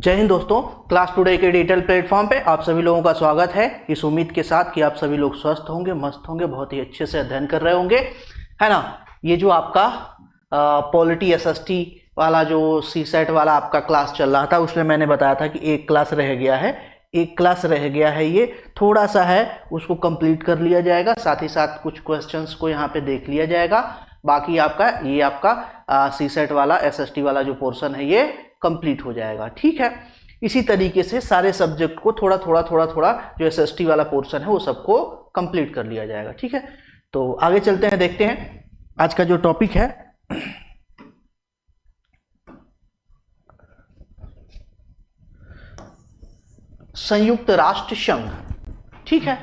जय हिंद दोस्तों। Class today के डिजिटल प्लेटफॉर्म पे आप सभी लोगों का स्वागत है, इस उम्मीद के साथ कि आप सभी लोग स्वस्थ होंगे, मस्त होंगे, बहुत ही अच्छे से अध्ययन कर रहे होंगे, है ना। ये जो आपका पॉलिटी एसएसटी वाला जो सीसेट वाला आपका क्लास चल रहा था, उसमें मैंने बताया था कि एक क्लास रह गया है, ये थोड़ा सा है, उसको कंप्लीट कर लिया जाएगा, साथ ही साथ कुछ क्वेश्चंस को यहाँ पे देख लिया जाएगा। बाकी आपका सीसेट वाला एसएसटी वाला जो पोर्शन है ये कंप्लीट हो जाएगा, ठीक है। इसी तरीके से सारे सब्जेक्ट को थोड़ा थोड़ा जो एसएसटी वाला पोर्शन है वो सबको कंप्लीट कर लिया जाएगा, ठीक है। तो आगे चलते हैं, देखते हैं आज का जो टॉपिक है। संयुक्त राष्ट्र संघ, ठीक है।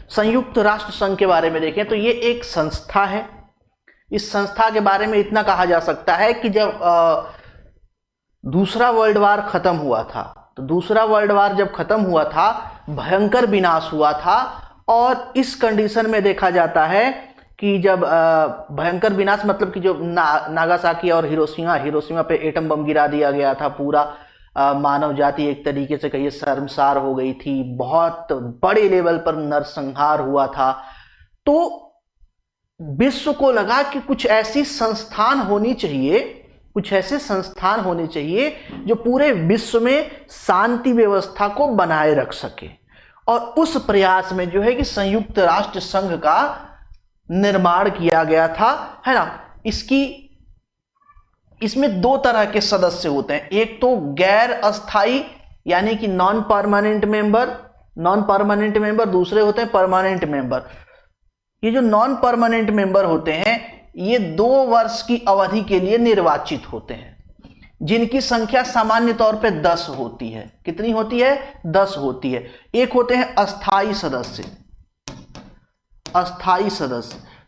संयुक्त राष्ट्र संघ के बारे में देखें तो ये एक संस्था है। इस संस्था के बारे में इतना कहा जा सकता है कि जब दूसरा वर्ल्ड वार खत्म हुआ था, तो दूसरा वर्ल्ड वार जब खत्म हुआ था, भयंकर विनाश हुआ था, और इस कंडीशन में देखा जाता है कि जब भयंकर विनाश मतलब कि जो नागासाकी और हिरोशिमा पे एटम बम गिरा दिया गया था, पूरा मानव जाति एक तरीके से कहिए शर्मसार हो गई थी, बहुत बड़े लेवल पर नरसंहार हुआ था। तो विश्व को लगा कि कुछ ऐसे संस्थान होने चाहिए जो पूरे विश्व में शांति व्यवस्था को बनाए रख सके, और उस प्रयास में जो है कि संयुक्त राष्ट्र संघ का निर्माण किया गया था, है ना। इसमें दो तरह के सदस्य होते हैं, एक तो गैर अस्थाई यानी कि नॉन परमानेंट मेंबर, दूसरे होते हैं परमानेंट मेंबर। ये जो नॉन परमानेंट मेंबर होते हैं ये 2 वर्ष की अवधि के लिए निर्वाचित होते हैं, जिनकी संख्या सामान्य तौर पे 10 होती है। कितनी होती है? 10 होती है। एक होते हैं अस्थाई सदस्य।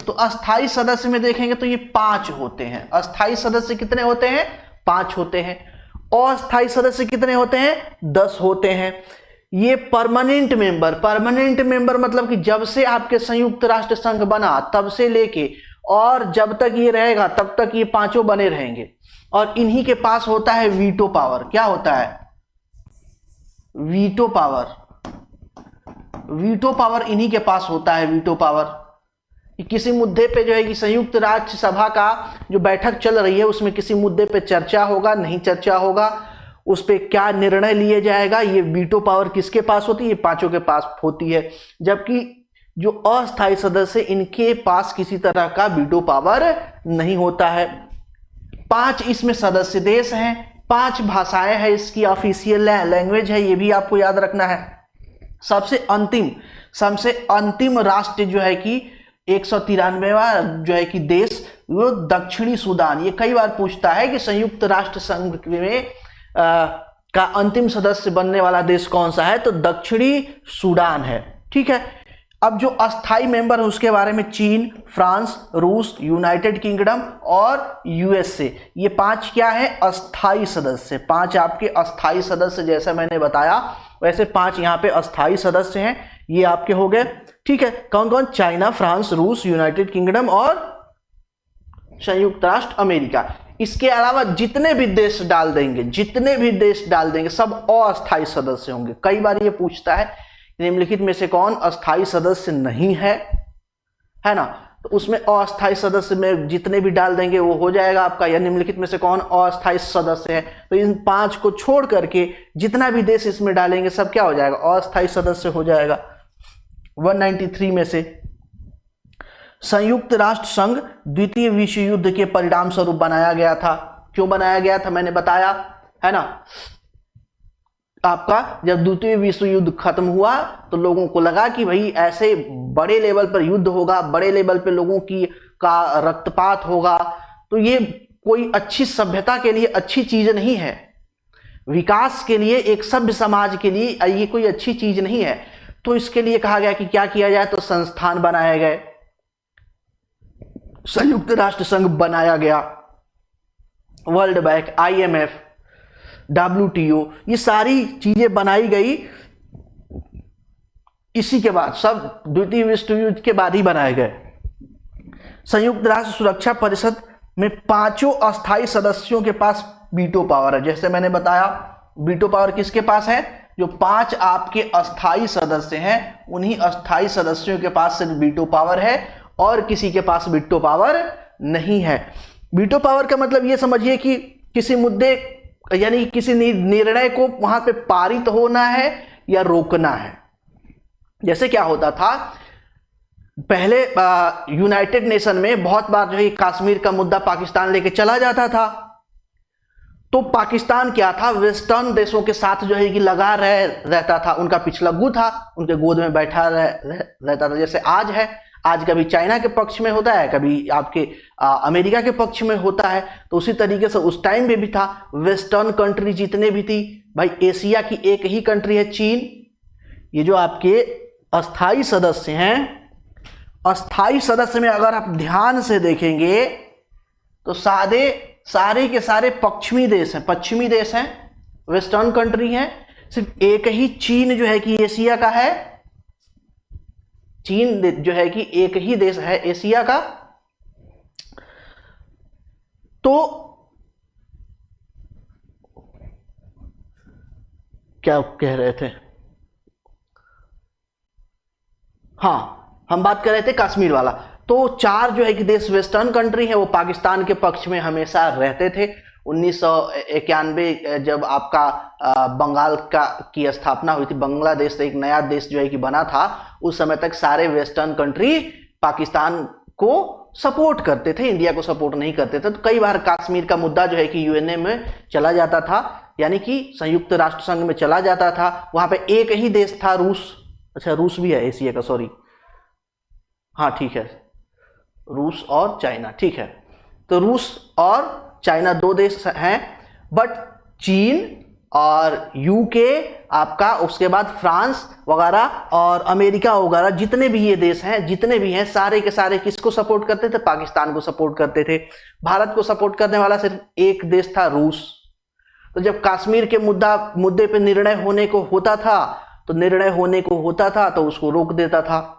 तो अस्थाई सदस्य में देखेंगे तो ये 5 होते हैं। अस्थाई सदस्य कितने होते हैं? 5 होते हैं। अस्थाई सदस्य कितने होते हैं? 10 होते हैं। ये परमानेंट मेंबर मतलब कि जब से आपके संयुक्त राष्ट्र संघ बना तब से लेके और जब तक ये रहेगा तब तक ये 5 बने रहेंगे, और इन्हीं के पास होता है वीटो पावर। क्या होता है? वीटो पावर इन्हीं के पास होता है। वीटो पावर किसी मुद्दे पे जो है कि संयुक्त राष्ट्र सभा का जो बैठक चल रही है उसमें किसी मुद्दे पे चर्चा होगा, नहीं चर्चा होगा, उस पे क्या निर्णय लिया जाएगा, ये वीटो पावर किसके पास होती है? ये 5 के पास होती है। जबकि जो अस्थायी सदस्य इनके पास किसी तरह का वीटो पावर नहीं होता है। 5 इसमें सदस्य देश हैं, 5 भाषाएं हैं, इसकी ऑफिशियल लैंग्वेज है, ये भी आपको याद रखना है। सबसे अंतिम राष्ट्र जो है कि 193वां जो है कि देश वो दक्षिणी सूडान। ये कई बार पूछता है कि संयुक्त राष्ट्र संघ में का अंतिम सदस्य बनने वाला देश कौन सा है, तो दक्षिणी सूडान है, ठीक है। अब जो अस्थाई मेंबर है उसके बारे में चीन, फ्रांस, रूस, यूनाइटेड किंगडम और यूएसए, ये 5 क्या है? अस्थाई सदस्य। 5 आपके अस्थाई सदस्य, जैसा मैंने बताया वैसे 5 यहाँ पे अस्थाई सदस्य हैं, ये आपके हो गए, ठीक है। कौन कौन? चाइना, फ्रांस, रूस, यूनाइटेड किंगडम और संयुक्त राष्ट्र अमेरिका। इसके अलावा जितने भी देश डाल देंगे सब अस्थाई सदस्य होंगे। कई बार ये पूछता है निम्नलिखित में से कौन अस्थाई सदस्य नहीं है, है ना। तो उसमें अस्थाई सदस्य में जितने भी डाल देंगे वो हो जाएगा आपका, या निम्नलिखित में से कौन अस्थाई सदस्य है। तो इन 5 को छोड़ करके जितना भी देश इसमें डालेंगे सब क्या हो जाएगा? अस्थाई सदस्य हो जाएगा। 193 में से संयुक्त राष्ट्र संघ द्वितीय विश्व युद्ध के परिणाम स्वरूप बनाया गया था। क्यों बनाया गया था मैंने बताया, है ना। आपका जब द्वितीय विश्व युद्ध खत्म हुआ तो लोगों को लगा कि भाई ऐसे बड़े लेवल पर युद्ध होगा, बड़े लेवल पर लोगों का रक्तपात होगा, तो ये कोई अच्छी सभ्यता के लिए अच्छी चीज नहीं है, विकास के लिए, एक सभ्य समाज के लिए ये कोई अच्छी चीज नहीं है। तो इसके लिए कहा गया कि क्या किया जाए, तो संस्थान बनाए गए, संयुक्त राष्ट्र संघ बनाया गया, वर्ल्ड बैंक, IMF, WTO, ये सारी चीजें बनाई गई। इसी के बाद सब द्वितीय विश्व युद्ध के बाद ही बनाए गए। संयुक्त राष्ट्र सुरक्षा परिषद में 5 अस्थायी सदस्यों के पास वीटो पावर है। जैसे मैंने बताया वीटो पावर किसके पास है? जो 5 आपके अस्थाई सदस्य हैं उन्हीं अस्थाई सदस्यों के पास सिर्फ वीटो पावर है और किसी के पास वीटो पावर नहीं है। वीटो पावर का मतलब ये समझिए कि किसी मुद्दे यानी किसी निर्णय को वहां पे पारित होना है या रोकना है। जैसे क्या होता था पहले यूनाइटेड नेशन में बहुत बार जो है कश्मीर का मुद्दा पाकिस्तान लेके चला जाता था, तो पाकिस्तान क्या था, वेस्टर्न देशों के साथ जो है कि लगा रहता था, उनका पिछला गु था, उनके गोद में बैठा रहता था। जैसे आज है, आज कभी चाइना के पक्ष में होता है, कभी आपके अमेरिका के पक्ष में होता है, तो उसी तरीके से उस टाइम में भी था। वेस्टर्न कंट्री जितने भी थी, भाई एशिया की एक ही कंट्री है चीन। ये जो आपके अस्थाई सदस्य हैं, अस्थाई सदस्य में अगर आप ध्यान से देखेंगे तो सारे के सारे पश्चिमी देश हैं, वेस्टर्न कंट्री हैं। सिर्फ एक ही चीन जो है कि एशिया का है, चीन जो है कि एक ही देश है एशिया का। तो क्या कह रहे थे? हाँ, हम बात कर रहे थे कश्मीर वाला। तो 4 जो है कि देश वेस्टर्न कंट्री है, वो पाकिस्तान के पक्ष में हमेशा रहते थे। 1991 जब आपका बंगाल की स्थापना हुई थी, बांग्लादेश एक नया देश जो है कि बना था, उस समय तक सारे वेस्टर्न कंट्री पाकिस्तान को सपोर्ट करते थे, इंडिया को सपोर्ट नहीं करते थे। तो कई बार कश्मीर का मुद्दा जो है कि यूएनए में चला जाता था, यानी कि संयुक्त राष्ट्र संघ में चला जाता था। वहां पे एक ही देश था, रूस। अच्छा, रूस भी है एशिया का, सॉरी, हाँ ठीक है, रूस और चाइना, ठीक है। तो रूस और चाइना 2 देश हैं, बट चीन और यूके आपका, उसके बाद फ्रांस वगैरह और अमेरिका वगैरह जितने भी ये देश हैं, जितने भी हैं, सारे के सारे किसको सपोर्ट करते थे? पाकिस्तान को सपोर्ट करते थे। भारत को सपोर्ट करने वाला सिर्फ एक देश था, रूस। तो जब कश्मीर के मुद्दे पे निर्णय होने को होता था तो उसको रोक देता था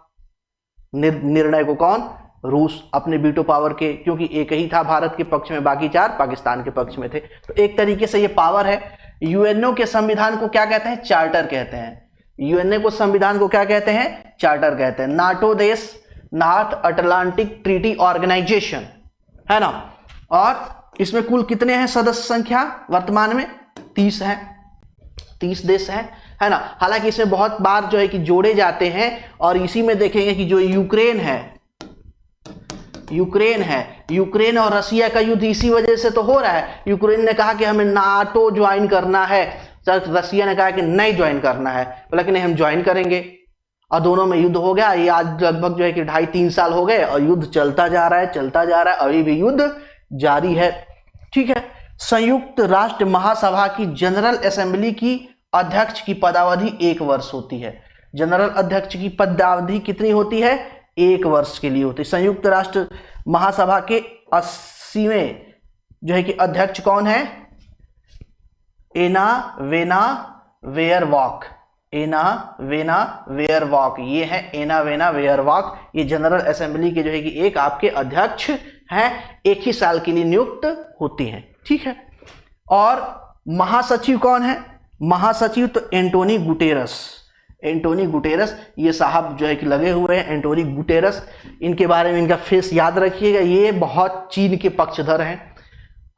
निर्णय को। कौन? रूस, अपने वीटो पावर के, क्योंकि एक ही था भारत के पक्ष में, बाकी 4 पाकिस्तान के पक्ष में थे। तो एक तरीके से ये पावर है। यूएनओ के संविधान को क्या कहते हैं? चार्टर कहते हैं। यूएनए को संविधान को क्या कहते हैं? चार्टर कहते हैं। नाटो देश, नॉर्थ अटलांटिक ट्रीटी ऑर्गेनाइजेशन, है ना। और इसमें कुल कितने हैं सदस्य संख्या? वर्तमान में 30 हैं, 30 देश हैं, है ना। हालांकि इसमें बहुत बार जो है कि जोड़े जाते हैं, और इसी में देखेंगे कि जो यूक्रेन है, और रसिया का युद्ध इसी वजह से तो हो रहा है। यूक्रेन ने कहा कि हमें नाटो ज्वाइन करना है, रसिया ने कहा कि नहीं ज्वाइन करना है, बोला कि नहीं हम ज्वाइन करेंगे, और दोनों में युद्ध हो गया। ये आज लगभग जो है कि 2.5-3 साल हो गए और युद्ध चलता जा रहा है, अभी भी युद्ध जारी है, ठीक है। संयुक्त राष्ट्र महासभा की जनरल असेंबली की अध्यक्ष की पदावधि 1 वर्ष होती है। जनरल अध्यक्ष की पदावधि कितनी होती है? 1 वर्ष के लिए होती है। संयुक्त राष्ट्र महासभा के 80वें जो है कि अध्यक्ष कौन है? एना वेना वेयरवॉक। ये है एना वेना वेयरवॉक। ये जनरल असेंबली के जो है कि एक आपके अध्यक्ष हैं, 1 ही साल के लिए नियुक्त होती हैं, ठीक है। और महासचिव कौन है? महासचिव तो एंटोनी गुटेरस, ये साहब जो है कि लगे हुए हैं, एंटोनी गुटेरस। इनके बारे में इनका फेस याद रखिएगा। ये बहुत चीन के पक्षधर हैं,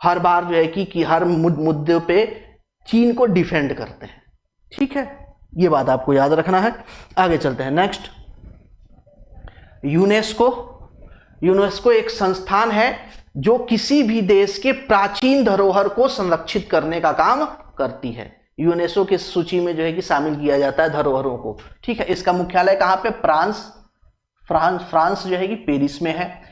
हर बार जो है कि हर मुद्दे पे चीन को डिफेंड करते हैं, ठीक है। ये बात आपको याद रखना है। आगे चलते हैं, नेक्स्ट। यूनेस्को एक संस्थान है जो किसी भी देश के प्राचीन धरोहर को संरक्षित करने का काम करती है। यूनेस्को की सूची में जो है कि शामिल किया जाता है धरोहरों को, ठीक है। इसका मुख्यालय कहां पे? फ्रांस जो है कि पेरिस में है।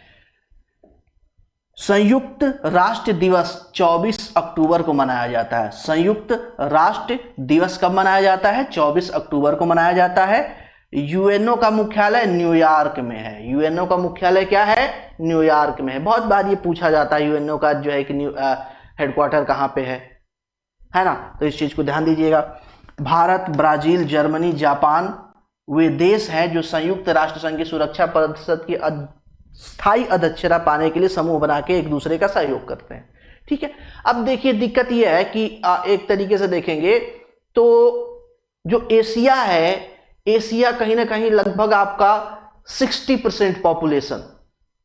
संयुक्त राष्ट्र दिवस 24 अक्टूबर को मनाया जाता है। संयुक्त राष्ट्र दिवस कब मनाया जाता है? 24 अक्टूबर को मनाया जाता है। यूएनओ का मुख्यालय न्यूयॉर्क में है। यूएनओ का मुख्यालय क्या है? न्यूयॉर्क में है। बहुत बार ये पूछा जाता है यूएनओ का जो है कि हेडक्वार्टर कहां पे है ना, तो इस चीज को ध्यान दीजिएगा। भारत, ब्राजील, जर्मनी, जापान वे देश हैं जो संयुक्त राष्ट्र संघ की सुरक्षा परिषद की स्थायी अध्यक्षता पाने के लिए समूह बना के एक दूसरे का सहयोग करते हैं, ठीक है। अब देखिए दिक्कत यह है कि एक तरीके से देखेंगे तो जो एशिया है, एशिया कहीं ना कहीं लगभग आपका 60% पॉपुलेशन,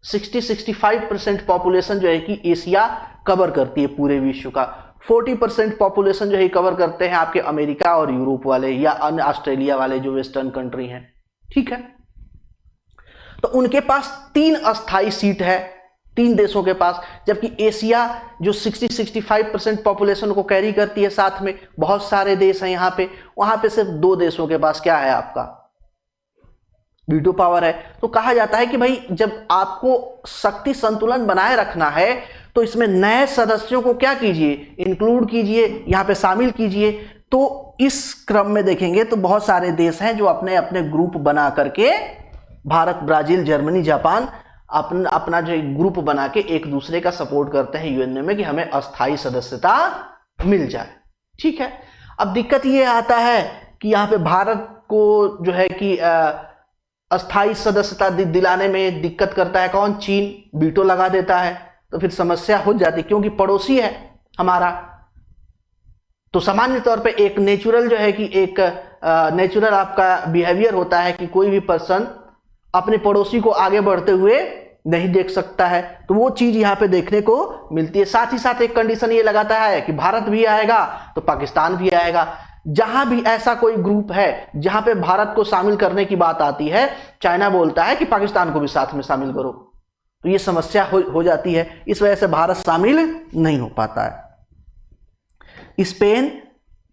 60-65% पॉपुलेशन जो है कि एशिया कवर करती है पूरे विश्व का। 40% पॉपुलेशन जो है कवर करते हैं आपके अमेरिका और यूरोप वाले या अन्य ऑस्ट्रेलिया वाले जो वेस्टर्न कंट्री हैं, ठीक है। तो उनके पास 3 अस्थाई सीट है, 3 देशों के पास, जबकि एशिया जो 60-65% पॉपुलेशन को कैरी करती है, साथ में बहुत सारे देश हैं यहां पे, वहां पे सिर्फ 2 देशों के पास क्या है, आपका वीटो पावर है। तो कहा जाता है कि भाई जब आपको शक्ति संतुलन बनाए रखना है तो इसमें नए सदस्यों को क्या कीजिए, इंक्लूड कीजिए, यहां पे शामिल कीजिए। तो इस क्रम में देखेंगे तो बहुत सारे देश हैं जो अपने अपने ग्रुप बना करके, भारत, ब्राजील, जर्मनी, जापान अपना जो ग्रुप बना के एक दूसरे का सपोर्ट करते हैं यूएनए में कि हमें अस्थाई सदस्यता मिल जाए, ठीक है। अब दिक्कत ये आता है कि यहाँ पे भारत को जो है कि अस्थाई सदस्यता दिलाने में दिक्कत करता है कौन, चीन वीटो लगा देता है। तो फिर समस्या हो जाती क्योंकि पड़ोसी है हमारा। तो सामान्य तौर पे एक नेचुरल जो है कि एक नेचुरल आपका बिहेवियर होता है कि कोई भी पर्सन अपने पड़ोसी को आगे बढ़ते हुए नहीं देख सकता है, तो वो चीज यहां पे देखने को मिलती है। साथ ही साथ एक कंडीशन ये लगाता है कि भारत भी आएगा तो पाकिस्तान भी आएगा। जहां भी ऐसा कोई ग्रुप है जहां पे भारत को शामिल करने की बात आती है, चाइना बोलता है कि पाकिस्तान को भी साथ में शामिल करो, तो ये समस्या हो जाती है। इस वजह से भारत शामिल नहीं हो पाता है। स्पेन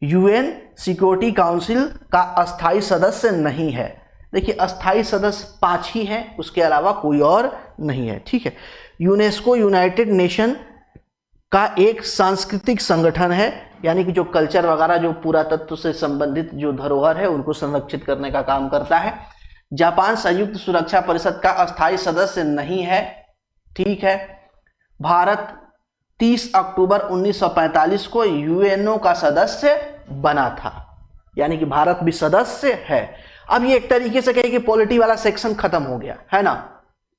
यूएन सिक्योरिटी काउंसिल का अस्थाई सदस्य नहीं है। देखिए अस्थाई सदस्य 5 ही हैं, उसके अलावा कोई और नहीं है, ठीक है। यूनेस्को यूनाइटेड नेशन का एक सांस्कृतिक संगठन है, यानी कि जो कल्चर वगैरह, जो पुरातत्व से संबंधित जो धरोहर है उनको संरक्षित करने का काम करता है। जापान संयुक्त सुरक्षा परिषद का अस्थाई सदस्य नहीं है, ठीक है। भारत 30 अक्टूबर 1945 को यूएनओ का सदस्य बना था, यानी कि भारत भी सदस्य है। अब ये एक तरीके से कहे कि पॉलिटी वाला सेक्शन खत्म हो गया है ना,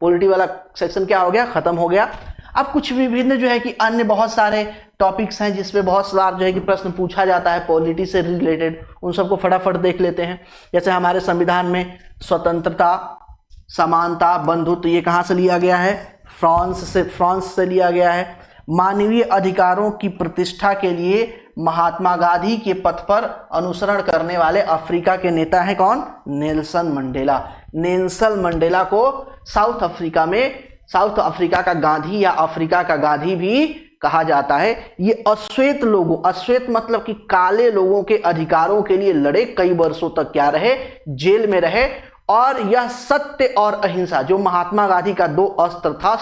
पॉलिटी वाला सेक्शन क्या हो गया, खत्म हो गया। अब कुछ विभिन्न जो है कि अन्य बहुत सारे टॉपिक्स हैं जिसपे बहुत बार जो है कि प्रश्न पूछा जाता है पॉलिटी से रिलेटेड, उन सबको फटाफट देख लेते हैं। जैसे हमारे संविधान में स्वतंत्रता, समानता, बंधुत्व, ये कहाँ से लिया गया है, फ्रांस से लिया गया है। मानवीय अधिकारों की प्रतिष्ठा के लिए महात्मा गांधी के पथ पर अनुसरण करने वाले अफ्रीका के नेता हैं कौन, नेल्सन मंडेला। नेल्सन मंडेला को साउथ अफ्रीका का गांधी या अफ्रीका का गांधी भी कहा जाता है। ये अश्वेत लोगों, अश्वेत मतलब कि काले लोगों के अधिकारों के लिए लड़े, कई वर्षों तक क्या रहे, जेल में रहे। और यह सत्य और अहिंसा, जो महात्मा गांधी का 2 अस्त्र था,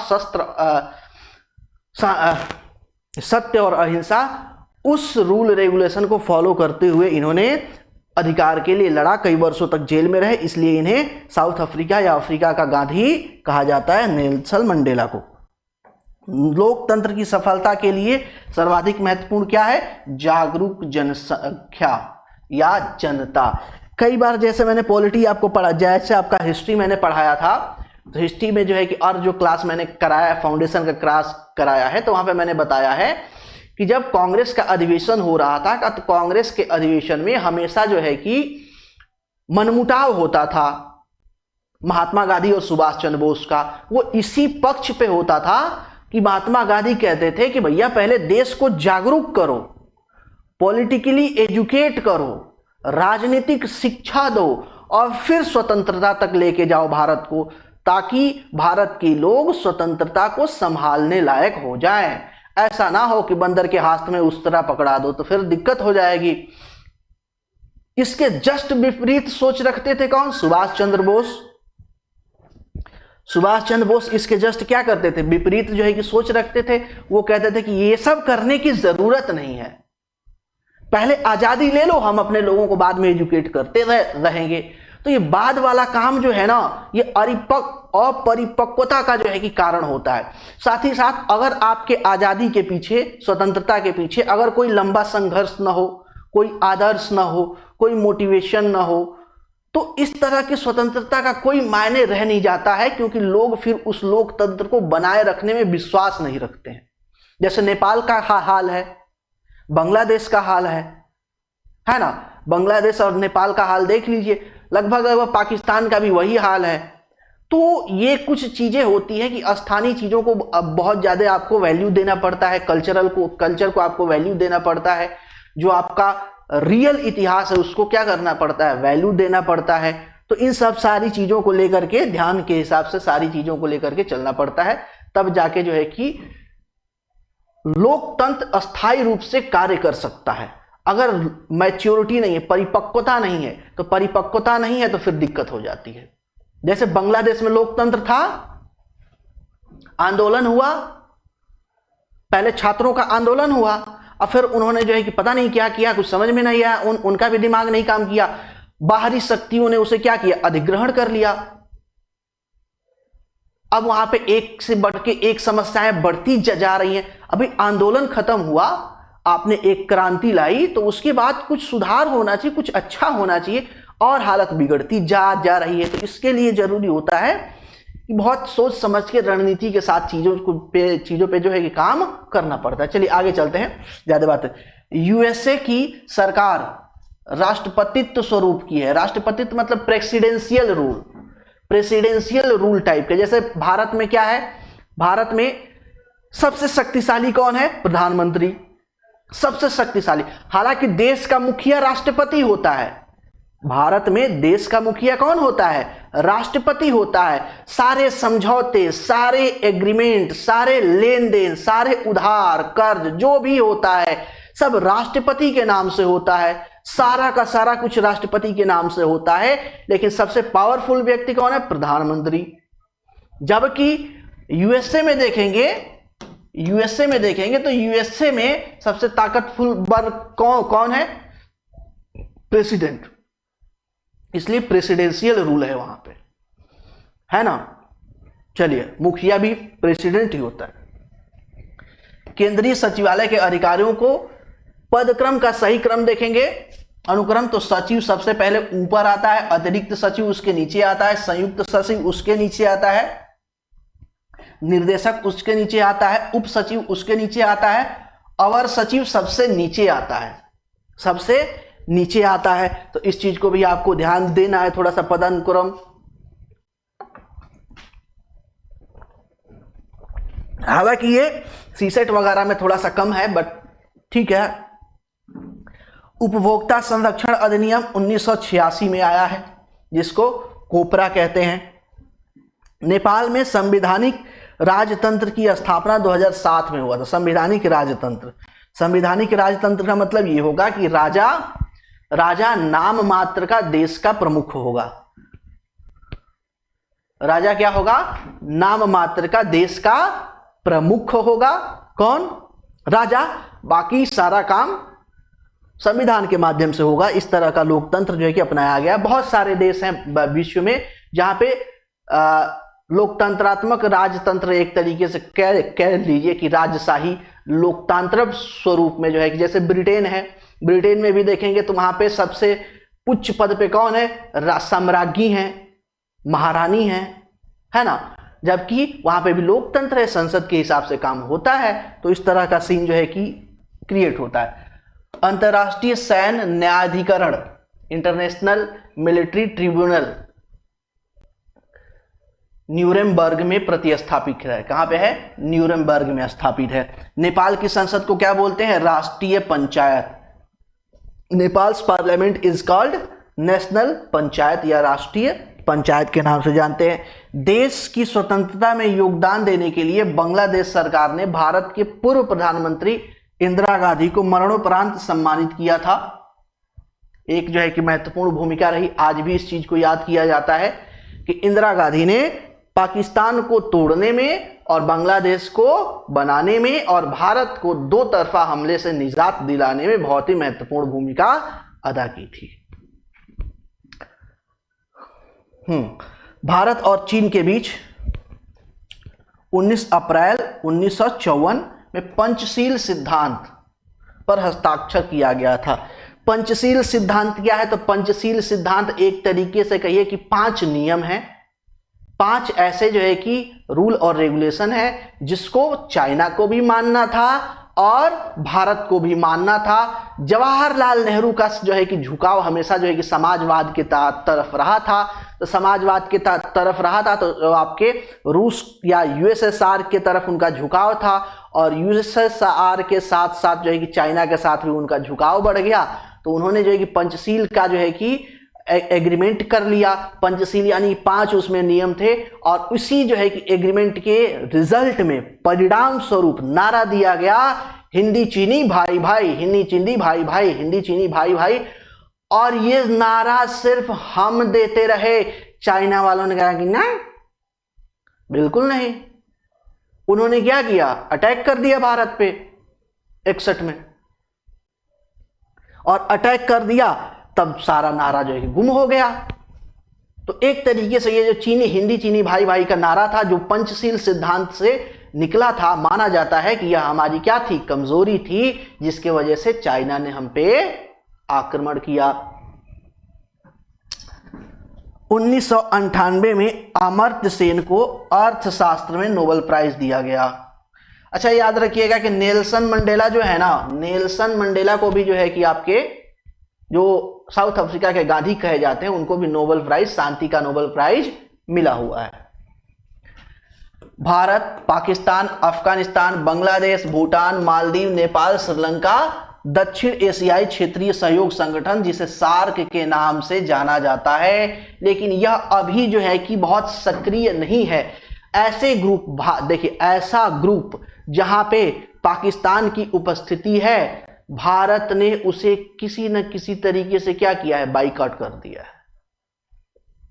सत्य और अहिंसा, उस रूल रेगुलेशन को फॉलो करते हुए इन्होंने अधिकार के लिए लड़ा, कई वर्षों तक जेल में रहे, इसलिए इन्हें साउथ अफ्रीका या अफ्रीका का गांधी कहा जाता है, नेल्सन मंडेला को। लोकतंत्र की सफलता के लिए सर्वाधिक महत्वपूर्ण क्या है, जागरूक जनसंख्या या जनता। कई बार जैसे मैंने पॉलिटी आपको पढ़ा, जैसे आपका हिस्ट्री मैंने पढ़ाया था, तो हिस्ट्री में जो है कि और जो क्लास मैंने कराया, फाउंडेशन का क्लास कराया है, तो वहां पे मैंने बताया है कि जब कांग्रेस का अधिवेशन हो रहा था तो कांग्रेस के अधिवेशन में हमेशा जो है कि मनमुटाव होता था महात्मा गांधी और सुभाष चंद्र बोस का। वो इसी पक्ष पे होता था कि महात्मा गांधी कहते थे कि भैया पहले देश को जागरूक करो, पॉलिटिकली एजुकेट करो, राजनीतिक शिक्षा दो और फिर स्वतंत्रता तक लेके जाओ भारत को, ताकि भारत के लोग स्वतंत्रता को संभालने लायक हो जाएं। ऐसा ना हो कि बंदर के हाथ में उस तरह पकड़ा दो, तो फिर दिक्कत हो जाएगी। इसके जस्ट विपरीत सोच रखते थे कौन, सुभाष चंद्र बोस। सुभाष चंद्र बोस इसके जस्ट क्या करते थे, विपरीत जो है कि सोच रखते थे। वो कहते थे कि ये सब करने की जरूरत नहीं है, पहले आजादी ले लो, हम अपने लोगों को बाद में एजुकेट करते रहेंगे। तो ये बाद वाला काम जो है ना, ये अपरिपक्वता का जो है कि कारण होता है। साथ ही साथ अगर आपके आजादी के पीछे, स्वतंत्रता के पीछे अगर कोई लंबा संघर्ष ना हो, कोई आदर्श ना हो, कोई मोटिवेशन ना हो, तो इस तरह की स्वतंत्रता का कोई मायने रह नहीं जाता है, क्योंकि लोग फिर उस लोकतंत्र को बनाए रखने में विश्वास नहीं रखते हैं। जैसे नेपाल का हाल है, बांग्लादेश का हाल है ना, बांग्लादेश और नेपाल का हाल देख लीजिए, लगभग पाकिस्तान का भी वही हाल है। तो ये कुछ चीजें होती हैं कि स्थानीय चीजों को बहुत ज्यादा आपको वैल्यू देना पड़ता है, कल्चर को आपको वैल्यू देना पड़ता है, जो आपका रियल इतिहास है उसको क्या करना पड़ता है, वैल्यू देना पड़ता है। तो इन सब सारी चीजों को लेकर के, ध्यान के हिसाब से सारी चीजों को लेकर के चलना पड़ता है, तब जाके जो है कि लोकतंत्र अस्थायी रूप से कार्य कर सकता है। अगर मैच्योरिटी नहीं है, परिपक्वता नहीं है, तो परिपक्वता नहीं है तो फिर दिक्कत हो जाती है। जैसे बांग्लादेश में लोकतंत्र था, आंदोलन हुआ, पहले छात्रों का आंदोलन हुआ, और फिर उन्होंने जो है कि पता नहीं क्या किया, कुछ समझ में नहीं आया, उनका भी दिमाग नहीं काम किया, बाहरी शक्तियों ने उसे क्या किया, अधिग्रहण कर लिया। अब वहां पे एक से बढ़ के एक समस्याएं बढ़ती जा रही हैं। अभी आंदोलन खत्म हुआ, आपने एक क्रांति लाई, तो उसके बाद कुछ सुधार होना चाहिए, कुछ अच्छा होना चाहिए, और हालत बिगड़ती जा रही है। तो इसके लिए जरूरी होता है कि बहुत सोच समझ के रणनीति के साथ चीजों पे जो है कि काम करना पड़ता है। चलिए आगे चलते हैं, ज्यादा बात है। यूएसए की सरकार राष्ट्रपतित्व स्वरूप की है। राष्ट्रपतित्व मतलब प्रेसिडेंशियल रूल टाइप के। जैसे भारत में क्या है, भारत में सबसे शक्तिशाली कौन है, प्रधानमंत्री, सबसे शक्तिशाली। हालांकि देश का मुखिया राष्ट्रपति होता है, भारत में देश का मुखिया कौन होता है, राष्ट्रपति होता है। सारे समझौते, सारे एग्रीमेंट, सारे लेन देन, सारे उधार, कर्ज जो भी होता है सब राष्ट्रपति के नाम से होता है। सारा का सारा कुछ राष्ट्रपति के नाम से होता है। लेकिन सबसे पावरफुल व्यक्ति कौन है, प्रधानमंत्री। जबकि यूएसए में देखेंगे तो यूएसए में सबसे ताकतवर वर्ग कौन है, प्रेसिडेंट। इसलिए प्रेसिडेंशियल रूल है वहां पे, है ना। चलिए, मुखिया भी प्रेसिडेंट ही होता है। केंद्रीय सचिवालय के अधिकारियों को पदक्रम का सही क्रम देखेंगे, अनुक्रम तो सचिव सबसे पहले ऊपर आता है, अतिरिक्त सचिव उसके नीचे आता है, संयुक्त सचिव उसके नीचे आता है, निर्देशक उसके नीचे आता है, उप सचिव उसके नीचे आता है, अवर सचिव सबसे नीचे आता है, सबसे नीचे आता है। तो इस चीज को भी आपको ध्यान देना है थोड़ा सा, पदानुक्रम। हालांकि ये सीसेट वगैरह में थोड़ा सा कम है, बट ठीक है। उपभोक्ता संरक्षण अधिनियम 1986 में आया है, जिसको कोपरा कहते हैं। नेपाल में संवैधानिक राजतंत्र की स्थापना 2007 में हुआ था। संवैधानिक राजतंत्र का मतलब ये होगा कि राजा नाम मात्र का देश का प्रमुख होगा। राजा क्या होगा, नाम मात्र का देश का प्रमुख होगा। कौन, राजा। बाकी सारा काम संविधान के माध्यम से होगा। इस तरह का लोकतंत्र जो है कि अपनाया गया। बहुत सारे देश हैं विश्व में जहां पे लोकतंत्रात्मक राजतंत्र एक तरीके से कह लीजिए कि राजशाही लोकतांत्रिक स्वरूप में जो है कि जैसे ब्रिटेन है। ब्रिटेन में भी देखेंगे तो वहां पे सबसे उच्च पद पे कौन है, सम्राज्ञी हैं, महारानी है ना। जबकि वहां पे भी लोकतंत्र है, संसद के हिसाब से काम होता है। तो इस तरह का सीन जो है कि क्रिएट होता है। अंतर्राष्ट्रीय सैन्य न्यायाधिकरण, इंटरनेशनल मिलिट्री ट्रिब्यूनल, न्यूरेमबर्ग में प्रतिस्थापित है। कहां पे है, न्यूरेमबर्ग में स्थापित है। नेपाल की संसद को क्या बोलते हैं, राष्ट्रीय panchayat. Nepals parliament is called national panchayat या राष्ट्रीय पंचायत के नाम से जानते हैं। देश की स्वतंत्रता में योगदान देने के लिए बांग्लादेश सरकार ने भारत के पूर्व प्रधानमंत्री इंदिरा गांधी को मरणोपरांत सम्मानित किया था। एक जो है कि महत्वपूर्ण भूमिका रही। आज भी इस चीज को याद किया जाता है कि इंदिरा गांधी ने पाकिस्तान को तोड़ने में और बांग्लादेश को बनाने में और भारत को दो तरफा हमले से निजात दिलाने में बहुत ही महत्वपूर्ण भूमिका अदा की थी। भारत और चीन के बीच 19 अप्रैल 1954 में पंचशील सिद्धांत पर हस्ताक्षर किया गया था। पंचशील सिद्धांत क्या है, तो पंचशील सिद्धांत एक तरीके से कहिए कि 5 नियम हैं। 5 ऐसे जो है कि रूल और रेगुलेशन है जिसको चाइना को भी मानना था और भारत को भी मानना था। जवाहरलाल नेहरू का जो है कि झुकाव हमेशा जो है कि समाजवाद के तरफ रहा था, तो समाजवाद के तरफ रहा था, तो आपके रूस या यूएसएसआर के तरफ उनका झुकाव था, और यूएसएसआर के साथ साथ जो है कि चाइना के साथ भी उनका झुकाव बढ़ गया। तो उन्होंने जो है कि पंचशील का जो है कि एग्रीमेंट कर लिया। पंचशील यानी 5 उसमें नियम थे, और उसी जो है कि एग्रीमेंट के रिजल्ट में परिणाम स्वरूप नारा दिया गया, हिंदी चीनी भाई भाई, हिंदी चीनी भाई भाई, हिंदी चीनी भाई भाई। और ये नारा सिर्फ हम देते रहे, चाइना वालों ने कहा कि नहीं, बिल्कुल नहीं। उन्होंने क्या किया, अटैक कर दिया भारत पे 61 में, और अटैक कर दिया, तब सारा नारा जो है गुम हो गया। तो एक तरीके से ये जो चीनी हिंदी चीनी भाई भाई का नारा था, जो पंचशील सिद्धांत से निकला था, माना जाता है कि यह हमारी क्या थी, कमजोरी थी, जिसके वजह से चाइना ने हम पे आक्रमण किया। 1998 में अमर्त्य सेन को अर्थशास्त्र में नोबेल प्राइज दिया गया। अच्छा, याद रखिएगा कि नेल्सन मंडेला जो है ना, नेल्सन मंडेला को भी जो है कि आपके जो साउथ अफ्रीका के गांधी कहे जाते हैं, उनको भी नोबेल प्राइज, शांति का नोबेल प्राइज मिला हुआ है। भारत, पाकिस्तान, अफगानिस्तान, बांग्लादेश, भूटान, मालदीव, नेपाल, श्रीलंका दक्षिण एशियाई क्षेत्रीय सहयोग संगठन, जिसे सार्क के नाम से जाना जाता है, लेकिन यह अभी जो है कि बहुत सक्रिय नहीं है। ऐसे ग्रुप, देखिए ऐसा ग्रुप जहां पे पाकिस्तान की उपस्थिति है, भारत ने उसे किसी न किसी तरीके से क्या किया है, बाइकआउट कर दिया है।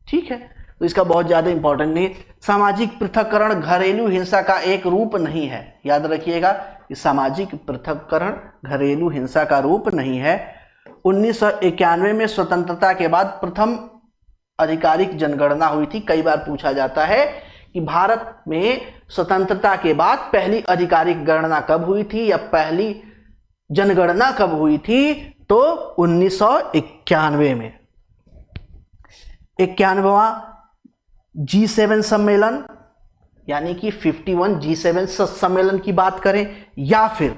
ठीक है, तो इसका बहुत ज्यादा इंपॉर्टेंट नहीं। सामाजिक पृथक्करण घरेलू हिंसा का एक रूप नहीं है, याद रखिएगा कि सामाजिक पृथक्करण घरेलू हिंसा का रूप नहीं है। 1991 में स्वतंत्रता के बाद प्रथम आधिकारिक जनगणना हुई थी। कई बार पूछा जाता है कि भारत में स्वतंत्रता के बाद पहली आधिकारिक गणना कब हुई थी, या पहली जनगणना कब हुई थी, तो 1991 में। 91वां G7 सम्मेलन, यानी कि 51 G7 सम्मेलन की बात करें, या फिर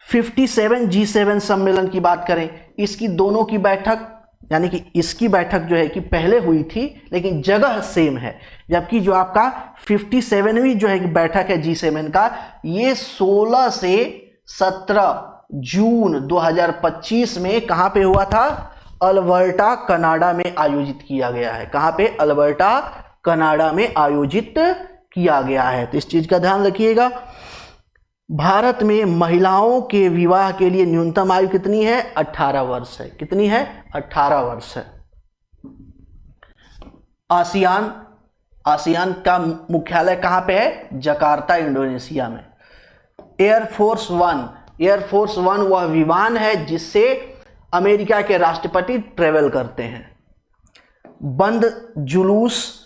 57 G7 सम्मेलन की बात करें, इसकी दोनों की बैठक, यानी कि इसकी बैठक जो है कि पहले हुई थी लेकिन जगह सेम है, जबकि जो आपका 57वीं जो है कि बैठक है G7 का, ये 16 से 17 जून 2025 में कहां पे हुआ था, अल्बर्टा कनाडा में आयोजित किया गया है। कहां पे, अल्बर्टा कनाडा में आयोजित किया गया है। तो इस चीज का ध्यान रखिएगा। भारत में महिलाओं के विवाह के लिए न्यूनतम आयु कितनी है, 18 वर्ष है। कितनी है, 18 वर्ष है। आसियान का मुख्यालय कहां पे है, जकार्ता, इंडोनेशिया में। एयरफोर्स वन वह विमान है जिससे अमेरिका के राष्ट्रपति ट्रेवल करते हैं। बंद जुलूस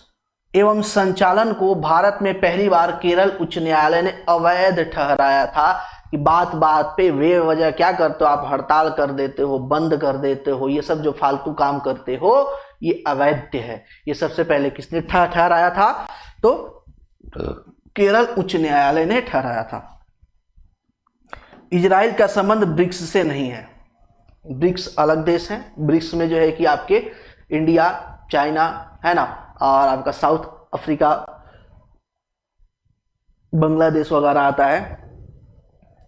एवं संचालन को भारत में पहली बार केरल उच्च न्यायालय ने अवैध ठहराया था कि बात बात पे बेवजह क्या करते हो आप, हड़ताल कर देते हो, बंद कर देते हो, ये सब जो फालतू काम करते हो ये अवैध है। ये सबसे पहले किसने ठहराया था, तो केरल उच्च न्यायालय ने ठहराया था। इजराइल का संबंध ब्रिक्स से नहीं है। ब्रिक्स अलग देश हैं। ब्रिक्स में जो है कि आपके इंडिया, चाइना है ना, और आपका साउथ अफ्रीका, बांग्लादेश वगैरह आता है,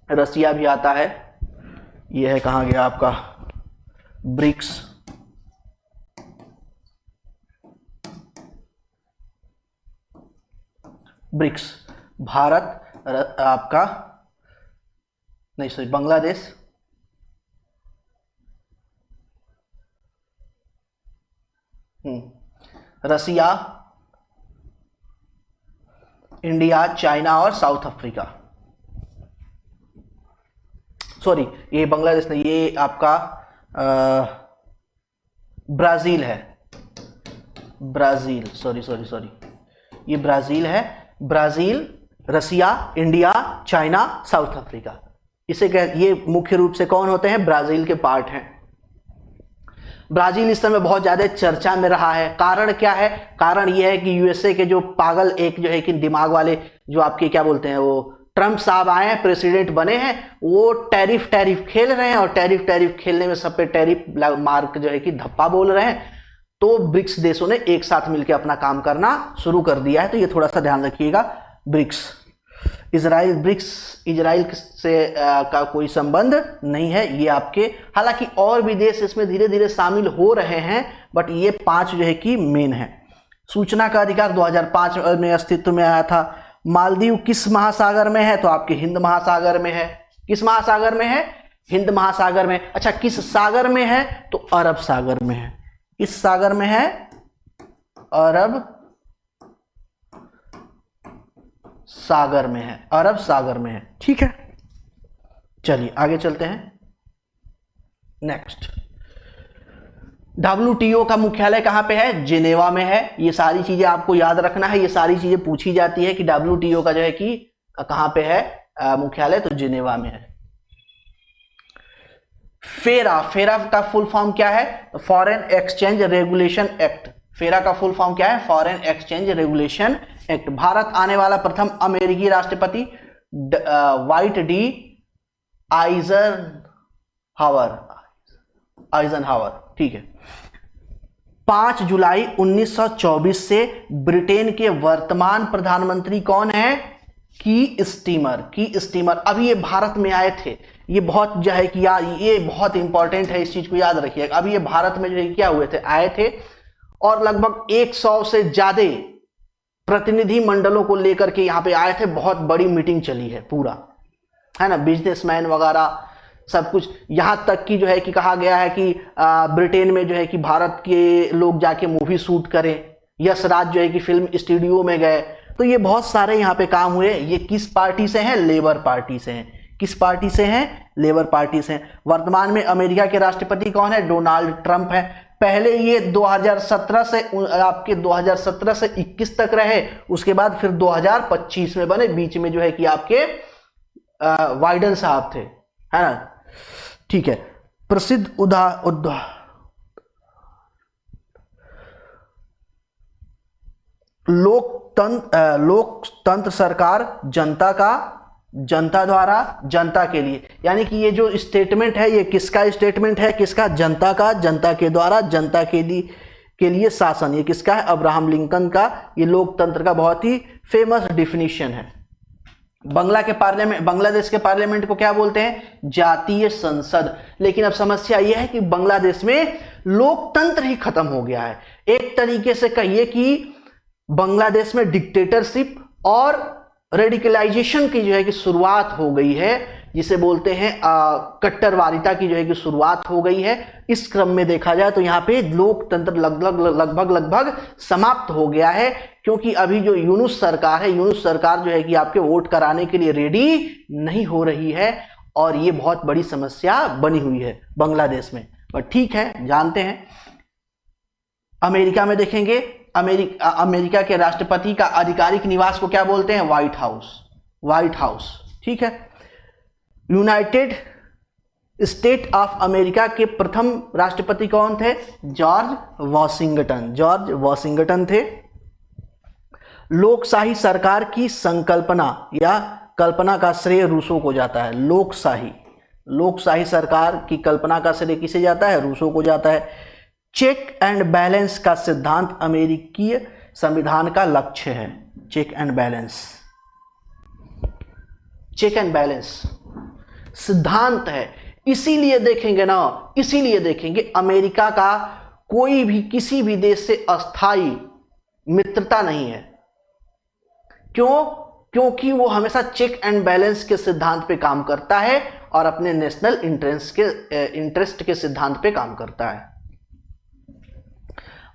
रसिया भी आता है। यह है कहाँ गया आपका ब्रिक्स। ब्रिक्स भारत, आपका नहीं सॉरी बांग्लादेश, रसिया, इंडिया, चाइना और साउथ अफ्रीका। सॉरी ये बांग्लादेश नहीं, ये आपका ब्राजील है। ब्राजील, सॉरी ये ब्राजील है। ब्राजील, रसिया, इंडिया, चाइना, साउथ अफ्रीका, इसे ये मुख्य रूप से कौन होते हैं, ब्राजील के पार्ट हैं। ब्राजील इस समय बहुत ज्यादा चर्चा में रहा है। कारण क्या है? कारण यह है कि यूएसए के जो पागल एक जो है कि दिमाग वाले जो आपके क्या बोलते हैं, वो ट्रंप साहब आए हैं, प्रेसिडेंट बने हैं, वो टैरिफ खेल रहे हैं और टैरिफ खेलने में सब पे टैरिफ मार्क जो है कि धप्पा बोल रहे हैं। तो ब्रिक्स देशों ने एक साथ मिलकर अपना काम करना शुरू कर दिया है। तो ये थोड़ा सा ध्यान रखिएगा। ब्रिक्स, इजराइल से का कोई संबंध नहीं है ये आपके, हालांकि और भी देश इसमें धीरे धीरे शामिल हो रहे हैं, बट ये 5 जो है कि मेन है। सूचना का अधिकार 2005 में अस्तित्व में आया था। मालदीव किस महासागर में है? तो आपके हिंद महासागर में है। किस महासागर में है? हिंद महासागर में। अच्छा, किस सागर में है? तो अरब सागर में है। किस सागर में है? अरब सागर में है। अरब सागर में है। ठीक है, चलिए आगे चलते हैं। नेक्स्ट, WTO का मुख्यालय कहां पे है? जिनेवा में है। ये सारी चीजें आपको याद रखना है, ये सारी चीजें पूछी जाती है कि WTO का जो है कि कहां पे है मुख्यालय, तो जिनेवा में है। फेरा का फुल फॉर्म क्या है? Foreign exchange regulation act. फेरा का फुल फॉर्म क्या है? Foreign exchange regulation act. Bharat आने वाला प्रथम अमेरिकी राष्ट्रपति वाइट डी आइजनहावर। ठीक है। 5 जुलाई 1924 से ब्रिटेन के वर्तमान प्रधानमंत्री कौन है? की स्टीमर। अभी ये भारत में आए थे। ये बहुत जो है कि यार ये बहुत इंपॉर्टेंट है, इस चीज को याद रखिएगा। अभी ये भारत में जो है क्या हुए थे, आए थे, और लगभग 100 से ज्यादा प्रतिनिधि मंडलों को लेकर के यहाँ पे आए थे। बहुत बड़ी मीटिंग चली है पूरा, है ना, बिजनेसमैन वगैरह सब कुछ। यहां तक कि जो है कि कहा गया है कि ब्रिटेन में जो है कि भारत के लोग जाके मूवी शूट करें। यश राज जो है कि फिल्म स्टूडियो में गए। तो ये बहुत सारे यहाँ पे काम हुए। ये किस पार्टी से हैं? लेबर पार्टी से हैं। किस पार्टी से हैं? लेबर पार्टी से हैं। वर्तमान में अमेरिका के राष्ट्रपति कौन है? डोनाल्ड ट्रंप है। पहले ये 2017 से आपके 2017 से 21 तक रहे, उसके बाद फिर 2025 में बने। बीच में जो है कि आपके बाइडेन साहब थे, है ना। ठीक है। प्रसिद्ध लोकतंत्र सरकार जनता द्वारा जनता के लिए, यानी कि ये जो स्टेटमेंट है ये किसका स्टेटमेंट है? किसका? जनता का, जनता के द्वारा जनता के लिए शासन। ये किसका है? अब्राहम लिंकन का। ये लोकतंत्र का बहुत ही फेमस डिफिनीशन है। बांग्लादेश के पार्लियामेंट को क्या बोलते हैं? जातीय संसद। लेकिन अब समस्या यह है कि बांग्लादेश में लोकतंत्र ही खत्म हो गया है। एक तरीके से कहिए कि बांग्लादेश में डिक्टेटरशिप और रेडिकलाइजेशन की जो है कि शुरुआत हो गई है, जिसे बोलते हैं कट्टरवादिता की जो है कि शुरुआत हो गई है। इस क्रम में देखा जाए तो यहाँ पे लोकतंत्र लगभग समाप्त हो गया है, क्योंकि अभी जो यूनुस सरकार जो है कि आपके वोट कराने के लिए रेडी नहीं हो रही है, और ये बहुत बड़ी समस्या बनी हुई है बांग्लादेश में। पर ठीक है, जानते हैं। अमेरिका में देखेंगे, अमेरिका के राष्ट्रपति का आधिकारिक निवास को क्या बोलते हैं? White house. ठीक है। यूनाइटेड स्टेट ऑफ अमेरिका के प्रथम राष्ट्रपति कौन थे? जॉर्ज वॉशिंगटन थे। लोकशाही सरकार की संकल्पना या कल्पना का श्रेय रूसों को जाता है। लोकशाही सरकार की कल्पना का श्रेय किसे जाता है? रूसों को जाता है। चेक एंड बैलेंस का सिद्धांत अमेरिकी संविधान का लक्ष्य है। चेक एंड बैलेंस सिद्धांत है। इसीलिए देखेंगे अमेरिका का कोई भी किसी भी देश से अस्थाई मित्रता नहीं है। क्यों? क्योंकि वो हमेशा चेक एंड बैलेंस के सिद्धांत पे काम करता है और अपने नेशनल इंटरेस्ट के सिद्धांत पे काम करता है।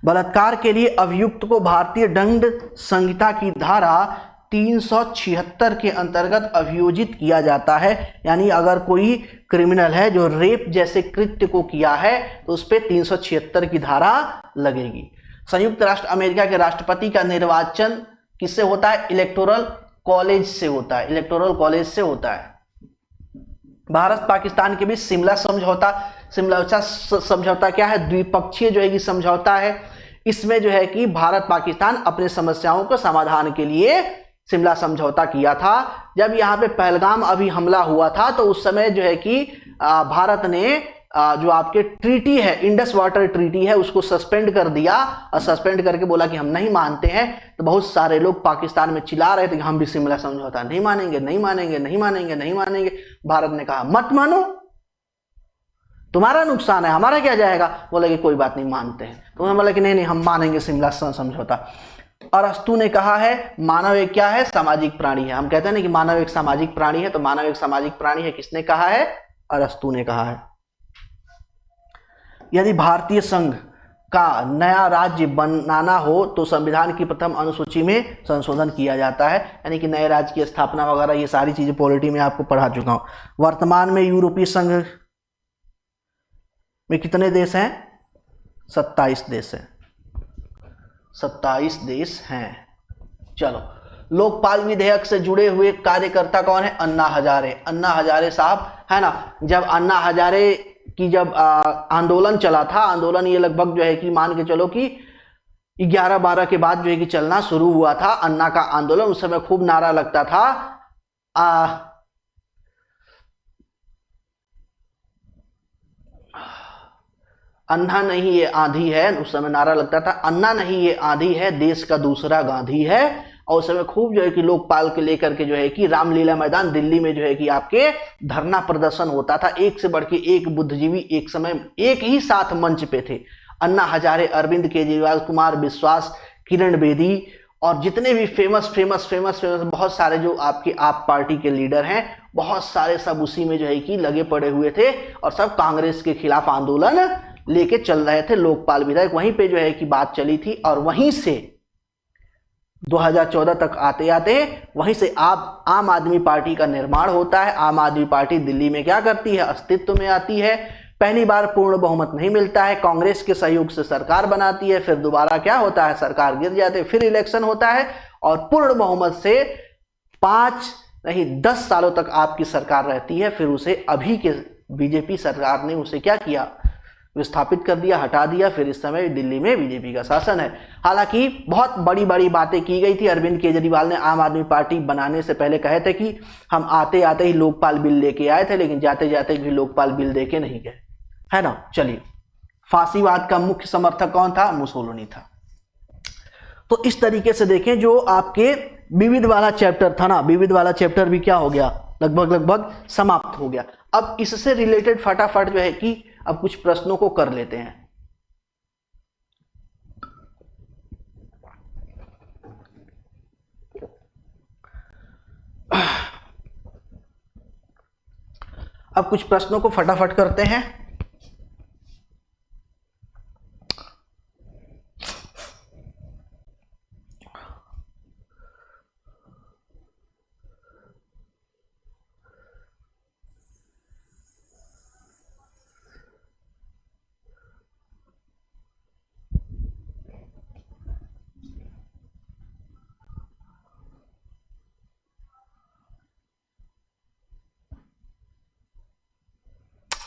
बलात्कार के लिए अभियुक्त को भारतीय दंड संहिता की धारा 376 के अंतर्गत अभियोजित किया जाता है। यानी अगर कोई क्रिमिनल है जो रेप जैसे कृत्य को किया है तो उस पर 376 की धारा लगेगी। संयुक्त राष्ट्र अमेरिका के राष्ट्रपति का निर्वाचन किससे होता है? इलेक्टोरल कॉलेज से होता है। भारत पाकिस्तान के बीच शिमला समझौता। शिमला समझौता क्या है? द्विपक्षीय जो है कि समझौता है। इसमें जो है कि भारत पाकिस्तान अपने समस्याओं के समाधान के लिए शिमला समझौता किया था। जब यहाँ पे पहलगाम अभी हमला हुआ था तो उस समय जो है कि भारत ने जो आपके ट्रीटी है, इंडस वाटर ट्रीटी है, उसको सस्पेंड कर दिया और सस्पेंड करके बोला कि हम नहीं मानते हैं। तो बहुत सारे लोग पाकिस्तान में चिल्ला रहे थे कि हम भी शिमला समझौता नहीं मानेंगे, नहीं मानेंगे, नहीं मानेंगे, नहीं मानेंगे। भारत ने कहा मत मानो, तुम्हारा नुकसान है, हमारा क्या जाएगा। बोले कि कोई बात नहीं, मानते हैं। तो उन्होंने बोला कि नहीं नहीं, हम मानेंगे शिमला समझौता। अरस्तु ने कहा है मानव एक क्या है? सामाजिक प्राणी है। हम कहते हैं ना कि मानव एक सामाजिक प्राणी है, तो मानव एक सामाजिक प्राणी है किसने कहा है? अरस्तु ने कहा है। यदि भारतीय संघ का नया राज्य बनाना हो तो संविधान की प्रथम अनुसूची में संशोधन किया जाता है, यानी कि नए राज्य की स्थापना वगैरह, ये सारी चीजें पॉलिटी में आपको पढ़ा चुका हूं। वर्तमान में यूरोपीय संघ में कितने देश हैं? 27 देश हैं। 27 देश हैं। चलो, लोकपाल विधेयक से जुड़े हुए कार्यकर्ता कौन है? अन्ना हजारे। अन्ना हजारे साहब है ना। जब अन्ना हजारे की जब आंदोलन चला था, आंदोलन ये लगभग जो है कि मान के चलो कि 11-12 के बाद जो है कि चलना शुरू हुआ था अन्ना का आंदोलन। उस समय खूब नारा लगता था अन्ना नहीं ये आंधी है। उस समय नारा लगता था अन्ना नहीं ये आंधी है, देश का दूसरा गांधी है। और उस समय खूब जो है कि लोकपाल के लेकर के जो है कि रामलीला मैदान दिल्ली में जो है कि आपके धरना प्रदर्शन होता था। एक से बढ़ के एक बुद्धिजीवी एक समय एक ही साथ मंच पे थे। अन्ना हजारे, अरविंद केजरीवाल, कुमार विश्वास, किरण बेदी और जितने भी फेमस बहुत सारे जो आपके आप पार्टी के लीडर हैं, बहुत सारे सब उसी में जो है कि लगे पड़े हुए थे और सब कांग्रेस के खिलाफ आंदोलन लेके चल रहे थे। लोकपाल विधेयक वहीं पे जो है कि बात चली थी और वहीं से 2014 तक आते आते वहीं से आम आदमी पार्टी का निर्माण होता है। आम आदमी पार्टी दिल्ली में क्या करती है? अस्तित्व में आती है। पहली बार पूर्ण बहुमत नहीं मिलता है, कांग्रेस के सहयोग से सरकार बनाती है, फिर दोबारा क्या होता है? सरकार गिर जाती है, फिर इलेक्शन होता है और पूर्ण बहुमत से 5 नहीं 10 सालों तक आपकी सरकार रहती है। फिर उसे अभी के बीजेपी सरकार ने उसे क्या किया? विस्थापित कर दिया, हटा दिया। फिर इस समय दिल्ली में बीजेपी का शासन है। हालांकि बहुत बड़ी बड़ी बातें की गई थी। अरविंद केजरीवाल ने आम आदमी पार्टी बनाने से पहले कहे थे कि हम आते आते ही लोकपाल बिल लेके आए थे, लेकिन जाते जाते भी लोकपाल बिल देके नहीं गए, है ना। चलिए, फांसीवाद का मुख्य समर्थक कौन था? मुसोलिनी था। तो इस तरीके से देखें, जो आपके विविध वाला चैप्टर था ना, विविध वाला चैप्टर भी क्या हो गया? लगभग समाप्त हो गया। अब इससे रिलेटेड फटाफट जो है कि अब कुछ प्रश्नों को कर लेते हैं। अब कुछ प्रश्नों को फटाफट करते हैं।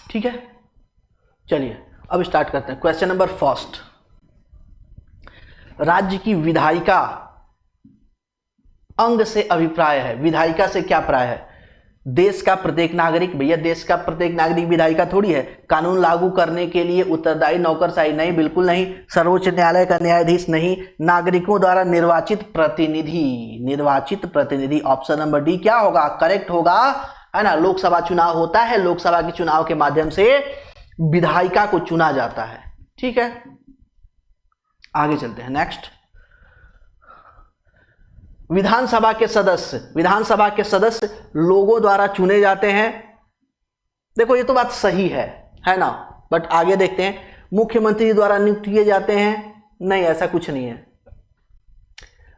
ठीक है, चलिए अब स्टार्ट करते हैं। क्वेश्चन नंबर फर्स्ट, राज्य की विधायिका अंग से अभिप्राय है। विधायिका से क्या प्राय है? देश का प्रत्येक नागरिक। भैया देश का प्रत्येक नागरिक विधायिका थोड़ी है। कानून लागू करने के लिए उत्तरदायी नौकरशाही? नहीं, बिल्कुल नहीं। सर्वोच्च न्यायालय का न्यायाधीश? नहीं। नागरिकों द्वारा निर्वाचित प्रतिनिधि? निर्वाचित प्रतिनिधि। ऑप्शन नंबर डी क्या होगा? करेक्ट होगा, है ना। लोकसभा चुनाव होता है, लोकसभा के चुनाव के माध्यम से विधायिका को चुना जाता है। ठीक है, आगे चलते हैं। नेक्स्ट, विधानसभा के सदस्य लोगों द्वारा चुने जाते हैं। देखो ये तो बात सही है ना, बट आगे देखते हैं। मुख्यमंत्री द्वारा नियुक्त किए जाते हैं? नहीं, ऐसा कुछ नहीं है।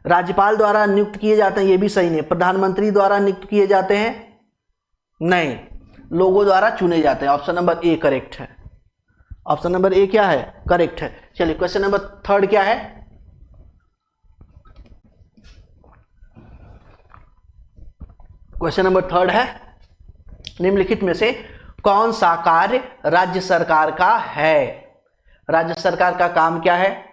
राज्यपाल द्वारा नियुक्त किए जाते हैं? ये भी सही नहीं है। प्रधानमंत्री द्वारा नियुक्त किए जाते हैं? नहीं, लोगों द्वारा चुने जाते हैं। ऑप्शन नंबर ए करेक्ट है। ऑप्शन नंबर ए क्या है? करेक्ट है। चलिए, क्वेश्चन नंबर थर्ड क्या है? क्वेश्चन नंबर थर्ड है, निम्नलिखित में से कौन सा कार्य राज्य सरकार का है? राज्य सरकार का काम क्या है?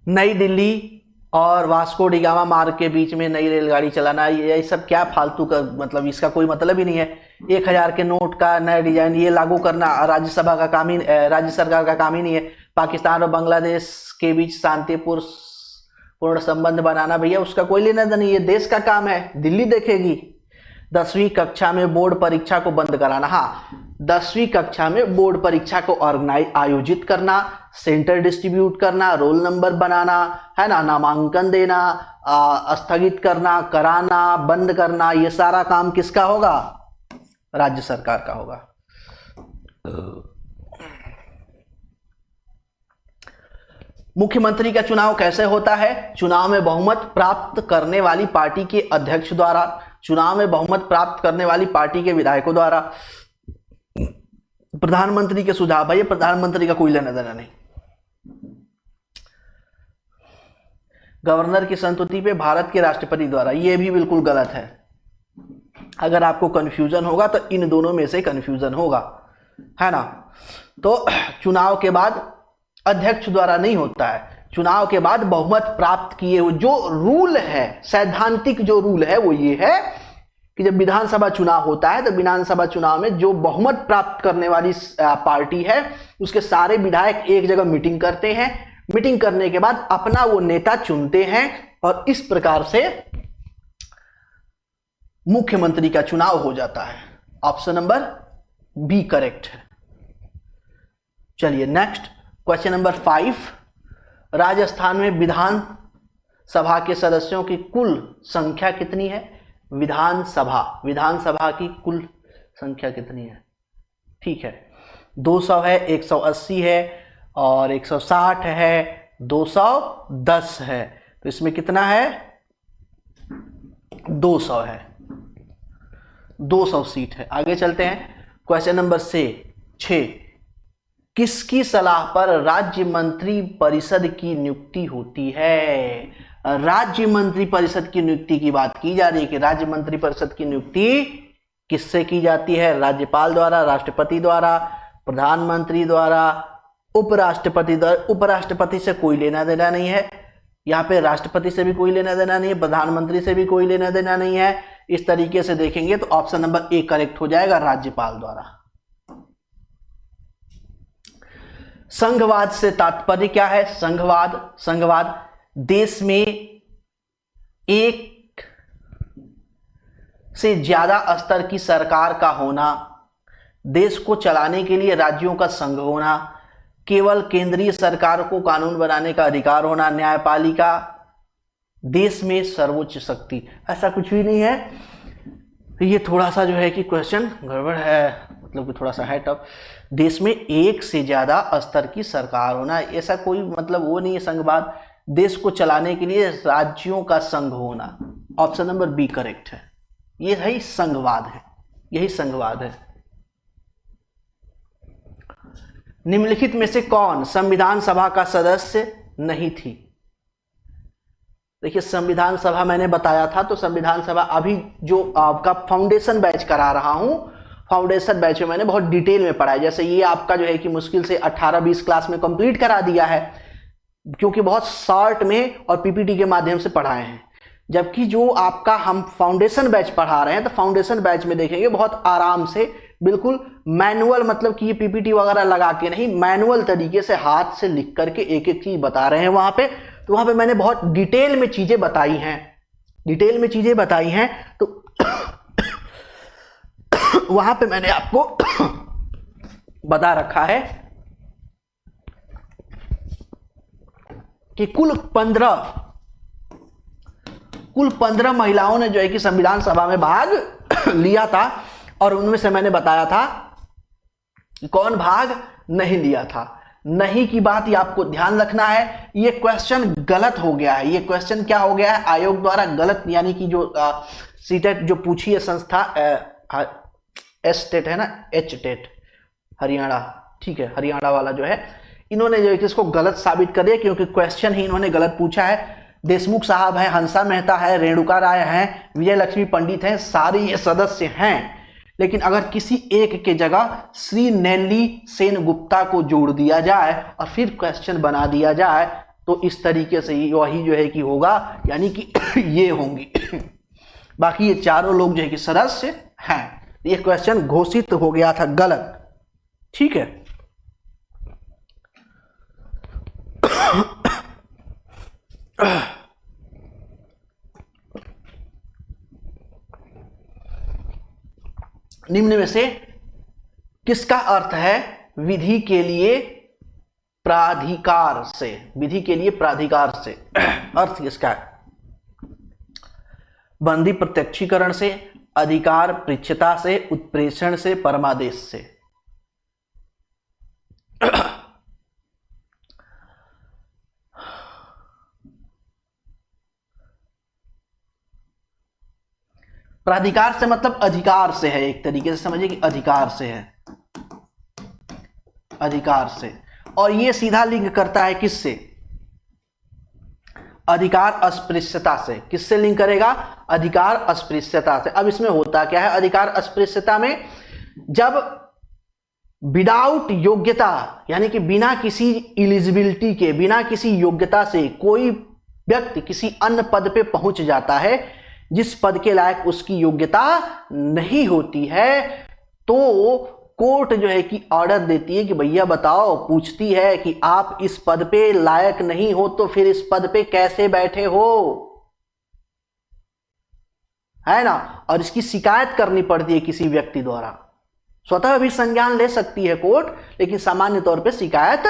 नई दिल्ली और वास्को डी गामा मार्ग के बीच में नई रेलगाड़ी चलाना, ये सब क्या फालतू का, मतलब इसका कोई मतलब ही नहीं है। 1000 के नोट का नया डिजाइन ये लागू करना राज्यसभा का काम ही, राज्य सरकार का काम ही नहीं है। पाकिस्तान और बांग्लादेश के बीच शांतिपूर्ण संबंध बनाना, भैया उसका कोई लेना देना नहीं, ये देश का काम है, दिल्ली देखेगी। 10वीं कक्षा में बोर्ड परीक्षा को बंद कराना, हाँ 10वीं कक्षा में बोर्ड परीक्षा को आयोजित करना, सेंटर डिस्ट्रीब्यूट करना, रोल नंबर बनाना, है ना, नामांकन देना, स्थगित करना, कराना, बंद करना, ये सारा काम किसका होगा? राज्य सरकार का होगा। मुख्यमंत्री का चुनाव कैसे होता है? चुनाव में बहुमत प्राप्त करने वाली पार्टी के अध्यक्ष द्वारा, चुनाव में बहुमत प्राप्त करने वाली पार्टी के विधायकों द्वारा। प्रधानमंत्री के सुझाव, भाई प्रधानमंत्री का कोई लेना देना नहीं। गवर्नर की संस्तुति पे भारत के राष्ट्रपति द्वारा, ये भी बिल्कुल गलत है। अगर आपको कंफ्यूजन होगा तो इन दोनों में से कंफ्यूजन होगा, है ना। तो चुनाव के बाद अध्यक्ष द्वारा नहीं होता है, चुनाव के बाद बहुमत प्राप्त किए हुए, जो रूल है, सैद्धांतिक जो रूल है वो ये है कि जब विधानसभा चुनाव होता है तो विधानसभा चुनाव में जो बहुमत प्राप्त करने वाली पार्टी है उसके सारे विधायक एक जगह मीटिंग करते हैं, मीटिंग करने के बाद अपना वो नेता चुनते हैं और इस प्रकार से मुख्यमंत्री का चुनाव हो जाता है। ऑप्शन नंबर बी करेक्ट है। चलिए नेक्स्ट क्वेश्चन नंबर 5, राजस्थान में विधान सभा के सदस्यों की कुल संख्या कितनी है? विधानसभा की कुल संख्या कितनी है? ठीक है, 200 है, 180 है और 160 है, 210 है, तो इसमें कितना है? 200 है, 200 सीट है। आगे चलते हैं क्वेश्चन नंबर 6, किसकी सलाह पर राज्य मंत्री परिषद की नियुक्ति होती है? राज्य मंत्री परिषद की नियुक्ति की बात की जा रही है कि राज्य मंत्री परिषद की नियुक्ति किससे की जाती है? राज्यपाल द्वारा, राष्ट्रपति द्वारा, प्रधानमंत्री द्वारा, उपराष्ट्रपति द्वारा। उपराष्ट्रपति से कोई लेना देना नहीं है, यहाँ पे राष्ट्रपति से भी कोई लेना देना नहीं है, प्रधानमंत्री से भी कोई लेना देना नहीं है। इस तरीके से देखेंगे तो ऑप्शन नंबर ए करेक्ट हो जाएगा, राज्यपाल द्वारा। संघवाद से तात्पर्य क्या है? संघवाद देश में एक से ज्यादा स्तर की सरकार का होना, देश को चलाने के लिए राज्यों का संघ होना, केवल केंद्रीय सरकार को कानून बनाने का अधिकार होना, न्यायपालिका देश में सर्वोच्च शक्ति, ऐसा कुछ भी नहीं है। ये थोड़ा सा जो है कि क्वेश्चन गड़बड़ है, मतलब कि थोड़ा सा है टफ। देश में एक से ज्यादा स्तर की सरकार होना, ऐसा कोई मतलब वो नहीं है। संघवाद देश को चलाने के लिए राज्यों का संघ होना, ऑप्शन नंबर बी करेक्ट है। ये है संघवाद है, यही संघवाद है। निम्नलिखित में से कौन संविधान सभा का सदस्य नहीं थी? देखिए संविधान सभा मैंने बताया था, तो संविधान सभा अभी जो आपका फाउंडेशन बैच करा रहा हूं, फाउंडेशन बैच में मैंने बहुत डिटेल में पढ़ा है। जैसे ये आपका जो है कि मुश्किल से 18-20 क्लास में कंप्लीट करा दिया है, क्योंकि बहुत शॉर्ट में और पीपीटी के माध्यम से पढ़ाए हैं। जबकि जो आपका हम फाउंडेशन बैच पढ़ा रहे हैं, तो फाउंडेशन बैच में देखेंगे बहुत आराम से, बिल्कुल मैनुअल, मतलब कि ये पीपीटी वगैरह लगा के नहीं, मैनुअल तरीके से हाथ से लिख करके एक एक चीज बता रहे हैं वहां पे। तो वहां पे मैंने बहुत डिटेल में चीजें बताई हैं, तो वहां पे मैंने आपको बता रखा है कि कुल 15 महिलाओं ने जो है कि संविधान सभा में भाग लिया था, और उनमें से मैंने बताया था कौन भाग नहीं लिया था। नहीं की बात ये आपको ध्यान रखना है। ये क्वेश्चन गलत हो गया है, ये क्वेश्चन क्या हो गया है, आयोग द्वारा गलत, यानी कि जो सीटेट जो पूछी है संस्था, एच-टेट है ना, एच-टेट हरियाणा, ठीक है, हरियाणा वाला जो है, इन्होंने जो है कि इसको गलत साबित कर दिया, क्योंकि क्वेश्चन ही इन्होंने गलत पूछा है। देशमुख साहब हैं, हंसा मेहता है, रेणुका राय हैं, विजय लक्ष्मी पंडित हैं, सारे ये सदस्य हैं, लेकिन अगर किसी एक के जगह श्री नेल्ली सेन गुप्ता को जोड़ दिया जाए और फिर क्वेश्चन बना दिया जाए तो इस तरीके से वही जो है कि होगा, यानी कि ये होंगी। बाकी ये चारों लोग जो है कि सदस्य हैं। ये क्वेश्चन घोषित हो गया था गलत, ठीक है। निम्न में से किसका अर्थ है विधि के लिए प्राधिकार से? विधि के लिए प्राधिकार से अर्थ किसका है? बंदी प्रत्यक्षीकरण से, अधिकार पृच्छता से, उत्प्रेषण से, परमादेश से। प्राधिकार से मतलब अधिकार से है, एक तरीके से समझिए कि अधिकार से है, अधिकार से। और ये सीधा लिंक करता है किससे? अधिकार अस्पृश्यता से। किससे लिंक करेगा? अधिकार अस्पृश्यता से। अब इसमें होता क्या है अधिकार अस्पृश्यता में? जब विदाउट योग्यता, यानी कि बिना किसी एलिजिबिलिटी के, बिना किसी योग्यता से कोई व्यक्ति किसी अन्य पद पे पहुंच जाता है जिस पद के लायक उसकी योग्यता नहीं होती है, तो कोर्ट जो है कि ऑर्डर देती है कि भैया बताओ, पूछती है कि आप इस पद पे लायक नहीं हो तो फिर इस पद पे कैसे बैठे हो, है ना। और इसकी शिकायत करनी पड़ती है किसी व्यक्ति द्वारा। स्वतः भी संज्ञान ले सकती है कोर्ट, लेकिन सामान्य तौर पे शिकायत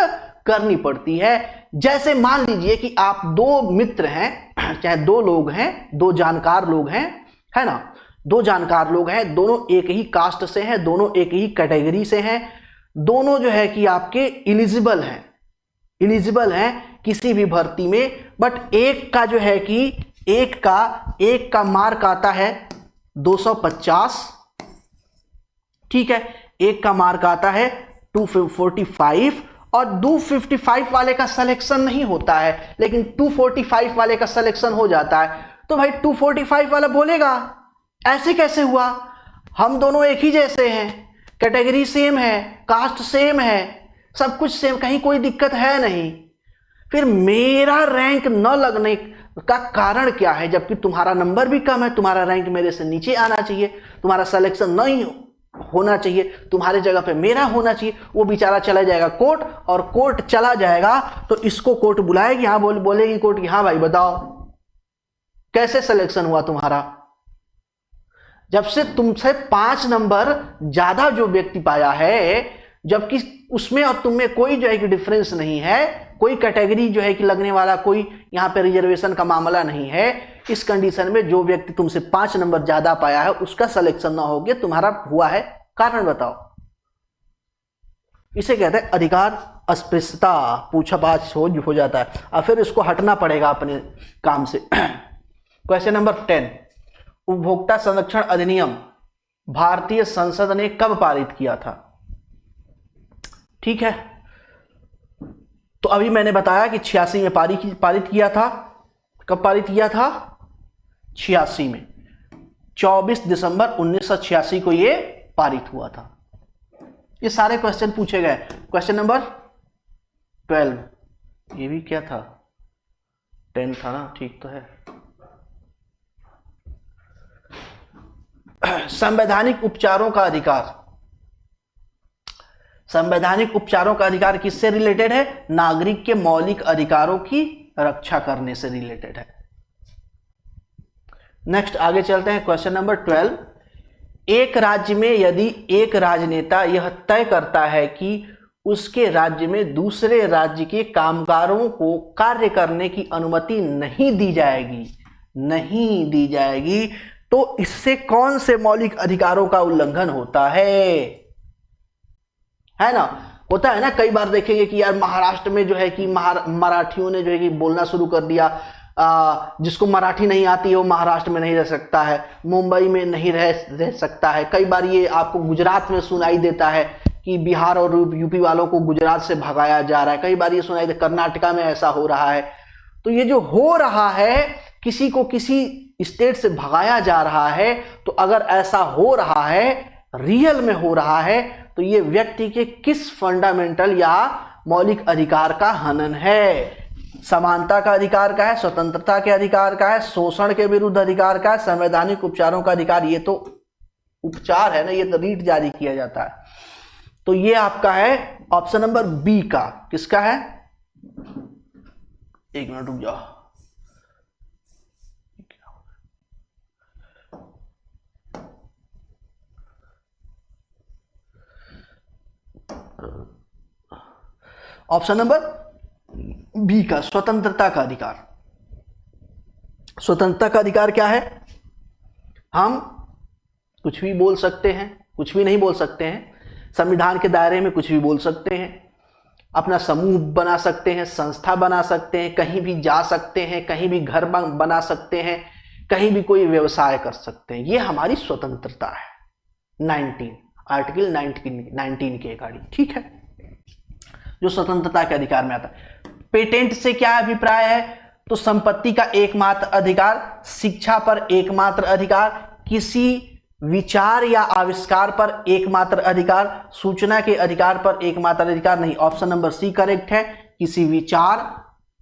करनी पड़ती है। जैसे मान लीजिए कि आप दो मित्र हैं, चाहे दो लोग हैं, दो जानकार लोग हैं, है ना, दो जानकार लोग हैं, दोनों एक ही कास्ट से हैं, दोनों एक ही कैटेगरी से हैं, दोनों जो है कि आपके एलिजिबल हैं किसी भी भर्ती में। बट एक का जो है कि एक का मार्क आता है 250, ठीक है, एक का मार्क आता है 245 और 255 वाले का सिलेक्शन नहीं होता है, लेकिन 245 वाले का सिलेक्शन हो जाता है। तो भाई 245 वाला बोलेगा ऐसे कैसे हुआ, हम दोनों एक ही जैसे हैं, कैटेगरी सेम है, कास्ट सेम है, सब कुछ सेम, कहीं कोई दिक्कत है नहीं, फिर मेरा रैंक न लगने का कारण क्या है? जबकि तुम्हारा नंबर भी कम है, तुम्हारा रैंक मेरे से नीचे आना चाहिए, तुम्हारा सिलेक्शन नहीं होना चाहिए, तुम्हारे जगह पे मेरा होना चाहिए। वो बेचारा चला जाएगा कोर्ट, और कोर्ट चला जाएगा तो इसको कोर्ट बुलाएगी, हाँ बोलेगी कोर्ट की हाँ भाई बताओ कैसे सिलेक्शन हुआ तुम्हारा। जब से तुमसे 5 नंबर ज्यादा जो व्यक्ति पाया है, जबकि उसमें और तुम में कोई जो है कि डिफरेंस नहीं है, कोई कैटेगरी जो है कि लगने वाला कोई यहां पे रिजर्वेशन का मामला नहीं है, इस कंडीशन में जो व्यक्ति तुमसे 5 नंबर ज्यादा पाया है उसका सिलेक्शन ना हो गया, तुम्हारा हुआ है, कारण बताओ। इसे कहते हैं अधिकार अस्पृश्यता, पूछताछ हो जाता है और फिर इसको हटना पड़ेगा अपने काम से। क्वेश्चन नंबर 10, उपभोक्ता संरक्षण अधिनियम भारतीय संसद ने कब पारित किया था? ठीक है, तो अभी मैंने बताया कि 86 में पारित किया था। कब पारित किया था? 86 में, 24 दिसंबर 1986 को ये पारित हुआ था। ये सारे क्वेश्चन पूछे गए। क्वेश्चन नंबर 12, ये भी क्या था? 10 था ना, ठीक तो है। संवैधानिक उपचारों का अधिकार। संवैधानिक उपचारों का अधिकार किससे रिलेटेड है? नागरिक के मौलिक अधिकारों की रक्षा करने से रिलेटेड है। नेक्स्ट आगे चलते हैं। क्वेश्चन नंबर 12, एक राज्य में यदि एक राजनेता यह तय करता है कि उसके राज्य में दूसरे राज्य के कामगारों को कार्य करने की अनुमति नहीं दी जाएगी, तो इससे कौन से मौलिक अधिकारों का उल्लंघन होता है ना। होता है ना, कई बार देखेंगे कि यार महाराष्ट्र में जो है कि मराठियों ने जो है कि बोलना शुरू कर दिया, जिसको मराठी नहीं आती है वो महाराष्ट्र में नहीं रह सकता है, मुंबई में नहीं रह सकता है। कई बार ये आपको गुजरात में सुनाई देता है कि बिहार और यूपी वालों को गुजरात से भगाया जा रहा है। कई बार ये सुनाई देता कर्नाटका में ऐसा हो रहा है। तो ये जो हो रहा है, किसी को किसी स्टेट से भगाया जा रहा है, तो अगर ऐसा हो रहा है रियल में हो रहा है तो ये व्यक्ति के किस फंडामेंटल या मौलिक अधिकार का हनन है? समानता का अधिकार का है, स्वतंत्रता के अधिकार का है, शोषण के विरुद्ध अधिकार का है, संवैधानिक उपचारों का अधिकार। ये तो उपचार है ना, ये तो रीट जारी किया जाता है। तो ये आपका है ऑप्शन नंबर बी का। किसका है? एक मिनट रुक जाओ। ऑप्शन नंबर बी का, स्वतंत्रता का अधिकार। स्वतंत्रता का अधिकार क्या है? हम कुछ भी बोल सकते हैं, कुछ भी नहीं बोल सकते हैं, संविधान के दायरे में कुछ भी बोल सकते हैं, अपना समूह बना सकते हैं, संस्था बना सकते हैं, कहीं भी जा सकते हैं, कहीं भी घर बना सकते हैं, कहीं भी कोई व्यवसाय कर सकते हैं। ये हमारी स्वतंत्रता है। 19 आर्टिकल 19 के अकॉर्डिंग, ठीक है, जो स्वतंत्रता के अधिकार में आता है। पेटेंट से क्या अभिप्राय है? तो संपत्ति का एकमात्र अधिकार, शिक्षा पर एकमात्र अधिकार, किसी विचार या आविष्कार पर एकमात्र अधिकार, सूचना के अधिकार पर एकमात्र अधिकार नहीं। ऑप्शन नंबर सी करेक्ट है। किसी विचार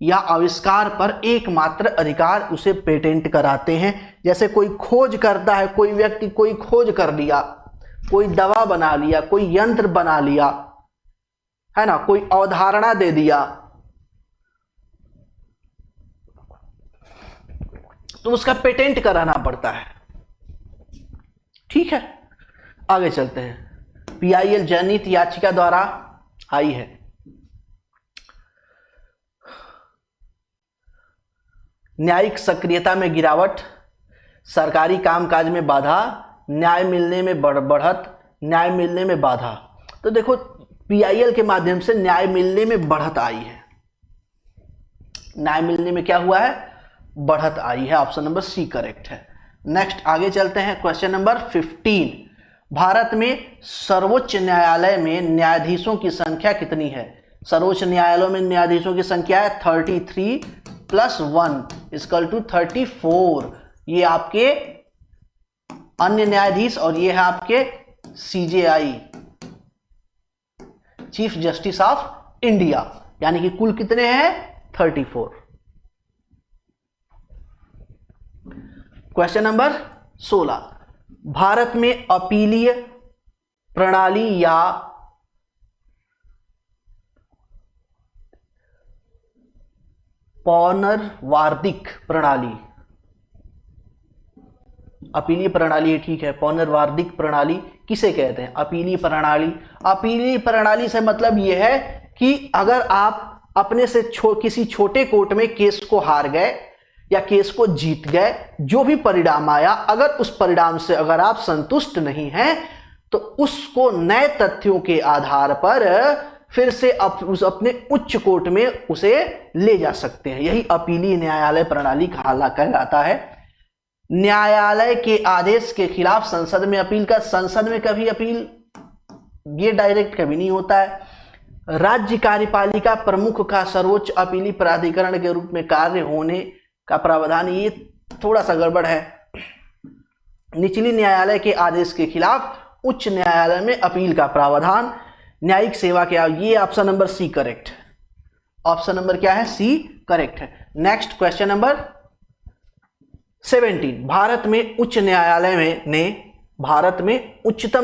या आविष्कार पर एकमात्र अधिकार, उसे पेटेंट कराते हैं। जैसे कोई खोज करता है, कोई व्यक्ति कोई खोज कर लिया, कोई दवा बना लिया, कोई यंत्र बना लिया, है ना, कोई अवधारणा दे दिया, तो उसका पेटेंट कराना पड़ता है। ठीक है, आगे चलते हैं। पीआईएल जनहित याचिका द्वारा आई है। न्यायिक सक्रियता में गिरावट, सरकारी कामकाज में बाधा, न्याय मिलने में बढ़त, न्याय मिलने में बाधा। तो देखो, पीआईएल के माध्यम से न्याय मिलने में बढ़त आई है। न्याय मिलने में क्या हुआ है? बढ़त आई है। ऑप्शन नंबर सी करेक्ट है। नेक्स्ट आगे चलते हैं। Question number 15। भारत में सर्वोच्च न्यायालय में न्यायाधीशों की संख्या कितनी है? सर्वोच्च न्यायालयों में न्यायाधीशों की संख्या है 33 + 1 = 34। ये आपके अन्य न्यायाधीश और ये है आपके CJI, chief justice of India, यानी कि कुल कितने हैं? 34। Question number 16। भारत में अपीलीय प्रणाली या पौनर्वार्दिक प्रणाली, अपीलीय प्रणाली है, ठीक है, पौनर्वार्दिक प्रणाली किसे कहते हैं? अपीलीय प्रणाली। अपीलीय प्रणाली से मतलब यह है कि अगर आप अपने से किसी छोटे कोर्ट में केस को हार गए या केस को जीत गए, जो भी परिणाम आया, अगर उस परिणाम से अगर आप संतुष्ट नहीं हैं तो उसको नए तथ्यों के आधार पर फिर से अपने उच्च कोर्ट में उसे ले जा सकते हैं। यही अपीलीय न्यायालय प्रणाली कहलाता है। न्यायालय के आदेश के खिलाफ संसद में अपील का, संसद में कभी अपील ये डायरेक्ट कभी नहीं होता है। राज्य कार्यपालिका प्रमुख का सर्वोच्च अपीली प्राधिकरण के रूप में कार्य होने का प्रावधान, ये थोड़ा सा गड़बड़ है। निचली न्यायालय के आदेश के खिलाफ उच्च न्यायालय में अपील का प्रावधान। न्यायिक सेवा क्या? ये ऑप्शन नंबर सी करेक्ट है। ऑप्शन नंबर क्या है? सी करेक्ट है। Next question number 17। भारत में उच्चतम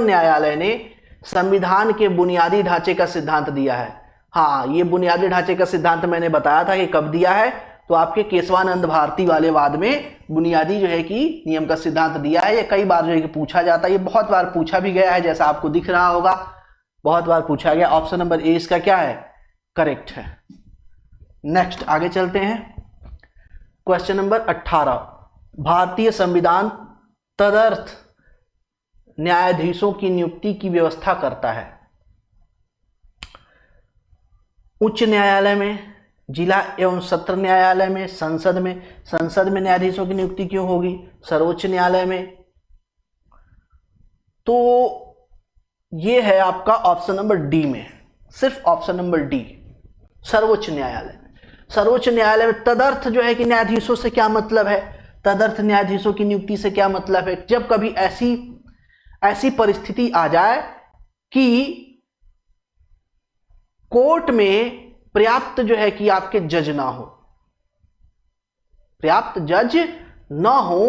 न्यायालय ने संविधान के बुनियादी ढांचे का सिद्धांत दिया है। हाँ, ये बुनियादी ढांचे का सिद्धांत मैंने बताया था कि कब दिया है, तो आपके केशवानंद भारती वाले वाद में बुनियादी जो है कि नियम का सिद्धांत दिया है। ये कई बार जो है कि पूछा जाता है, ये बहुत बार पूछा भी गया है, जैसा आपको दिख रहा होगा, बहुत बार पूछा गया। ऑप्शन नंबर ए इसका क्या है? करेक्ट है। नेक्स्ट आगे चलते हैं। Question number 18। भारतीय संविधान तदर्थ न्यायाधीशों की नियुक्ति की व्यवस्था करता है। उच्च न्यायालय में, जिला एवं सत्र न्यायालय में, संसद में। संसद में न्यायाधीशों की नियुक्ति क्यों होगी? सर्वोच्च न्यायालय में। तो ये है आपका ऑप्शन नंबर डी में, सिर्फ ऑप्शन नंबर डी, सर्वोच्च न्यायालय। सर्वोच्च न्यायालय में तदर्थ जो है कि न्यायाधीशों से क्या मतलब है? तदर्थ न्यायाधीशों की नियुक्ति से क्या मतलब है? जब कभी ऐसी परिस्थिति आ जाए कि कोर्ट में पर्याप्त जो है कि आपके जज ना हो, पर्याप्त जज ना हो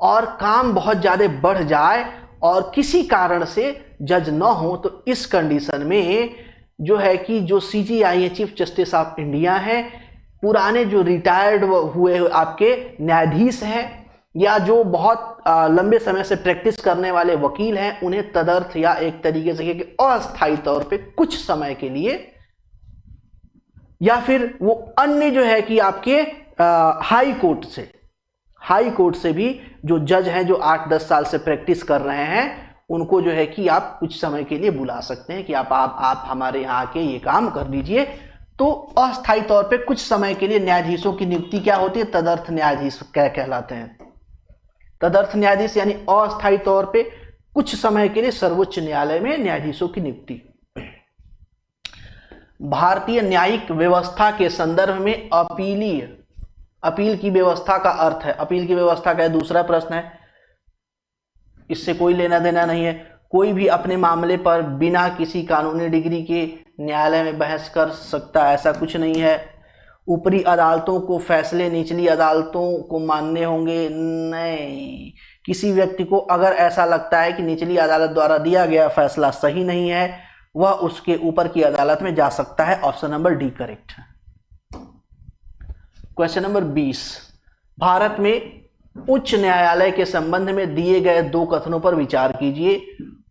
और काम बहुत ज्यादा बढ़ जाए और किसी कारण से जज ना हो, तो इस कंडीशन में जो है कि जो CJI chief justice of India है, पुराने जो रिटायर्ड हुए आपके न्यायाधीश हैं या जो बहुत लंबे समय से प्रैक्टिस करने वाले वकील हैं, उन्हें तदर्थ या एक तरीके से कि अस्थायी तौर पे कुछ समय के लिए, या फिर वो अन्य जो है कि आपके हाई कोर्ट से भी जो जज हैं जो 8-10 साल से प्रैक्टिस कर रहे हैं, उनको जो है कि आप कुछ समय के लिए बुला सकते हैं कि आप हमारे यहाँ आके ये काम कर दीजिए। तो अस्थायी तौर पे कुछ समय के लिए न्यायाधीशों की नियुक्ति क्या होती है? तदर्थ न्यायाधीश क्या कहलाते हैं? तदर्थ न्यायाधीश, यानी अस्थायी तौर पे कुछ समय के लिए सर्वोच्च न्यायालय में न्यायाधीशों की नियुक्ति। भारतीय न्यायिक व्यवस्था के संदर्भ में अपील की व्यवस्था का अर्थ है। अपील की व्यवस्था का दूसरा प्रश्न है, इससे कोई लेना देना नहीं है। कोई भी अपने मामले पर बिना किसी कानूनी डिग्री के न्यायालय में बहस कर सकता है, ऐसा कुछ नहीं है। ऊपरी अदालतों को फैसले निचली अदालतों को मानने होंगे? नहीं। किसी व्यक्ति को अगर ऐसा लगता है कि निचली अदालत द्वारा दिया गया फैसला सही नहीं है, वह उसके ऊपर की अदालत में जा सकता है। ऑप्शन नंबर डी करेक्ट है। क्वेश्चन नंबर 20, भारत में उच्च न्यायालय के संबंध में दिए गए 2 कथनों पर विचार कीजिए।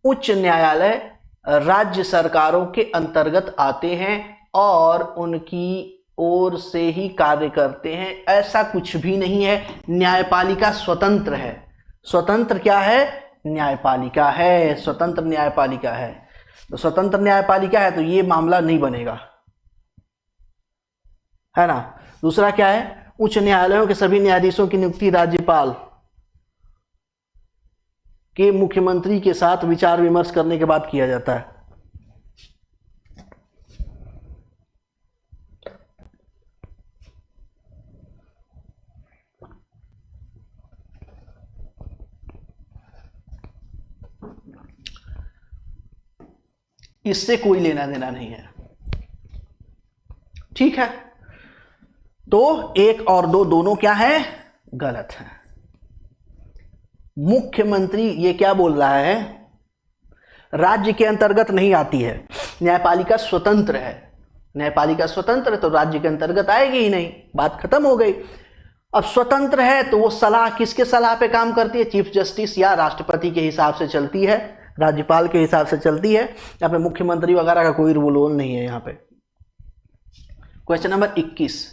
उच्च न्यायालय राज्य सरकारों के अंतर्गत आते हैं और उनकी ओर से ही कार्य करते हैं, ऐसा कुछ भी नहीं है। न्यायपालिका स्वतंत्र है। स्वतंत्र क्या है? न्यायपालिका है। स्वतंत्र न्यायपालिका है। तो स्वतंत्र न्यायपालिका है तो ये मामला नहीं बनेगा, है ना। दूसरा क्या है? उच्च न्यायालयों के सभी न्यायाधीशों की नियुक्ति राज्यपाल के मुख्यमंत्री के साथ विचार विमर्श करने के बाद किया जाता है। इससे कोई लेना देना नहीं है, ठीक है। तो 1 और 2 दोनों क्या है? गलत है। मुख्यमंत्री ये क्या बोल रहा है? राज्य के अंतर्गत नहीं आती है। न्यायपालिका स्वतंत्र है। न्यायपालिका स्वतंत्र है तो राज्य के अंतर्गत आएगी ही नहीं, बात खत्म हो गई। अब स्वतंत्र है तो वो सलाह किसके सलाह पे काम करती है? चीफ जस्टिस या राष्ट्रपति के हिसाब से चलती है, राज्यपाल के हिसाब से चलती है। यहाँ पे मुख्यमंत्री वगैरह का कोई रोल नहीं है यहाँ पे। क्वेश्चन नंबर 21,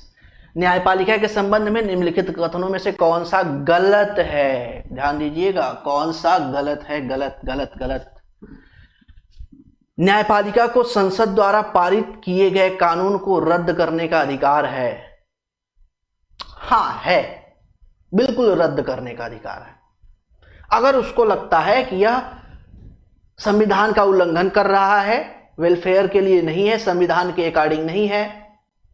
न्यायपालिका के संबंध में निम्नलिखित कथनों में से कौन सा गलत है? ध्यान दीजिएगा, कौन सा गलत है? गलत गलत गलत। न्यायपालिका को संसद द्वारा पारित किए गए कानून को रद्द करने का अधिकार है। हाँ है, बिल्कुल रद्द करने का अधिकार है। अगर उसको लगता है कि यह संविधान का उल्लंघन कर रहा है, वेलफेयर के लिए नहीं है, संविधान के अकॉर्डिंग नहीं है,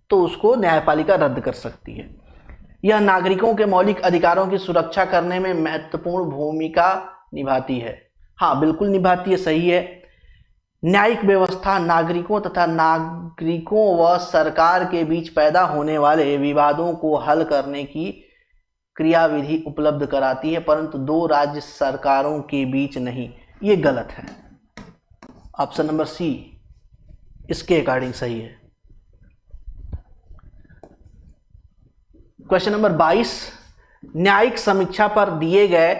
तो उसको न्यायपालिका रद्द कर सकती है। यह नागरिकों के मौलिक अधिकारों की सुरक्षा करने में महत्वपूर्ण भूमिका निभाती है। हाँ, बिल्कुल निभाती है, सही है। न्यायिक व्यवस्था नागरिकों तथा नागरिकों व सरकार के बीच पैदा होने वाले विवादों को हल करने की क्रियाविधि उपलब्ध कराती है, परंतु 2 राज्य सरकारों के बीच नहीं। ये गलत है। ऑप्शन नंबर सी इसके अकॉर्डिंग सही है। क्वेश्चन नंबर 22, न्यायिक समीक्षा पर दिए गए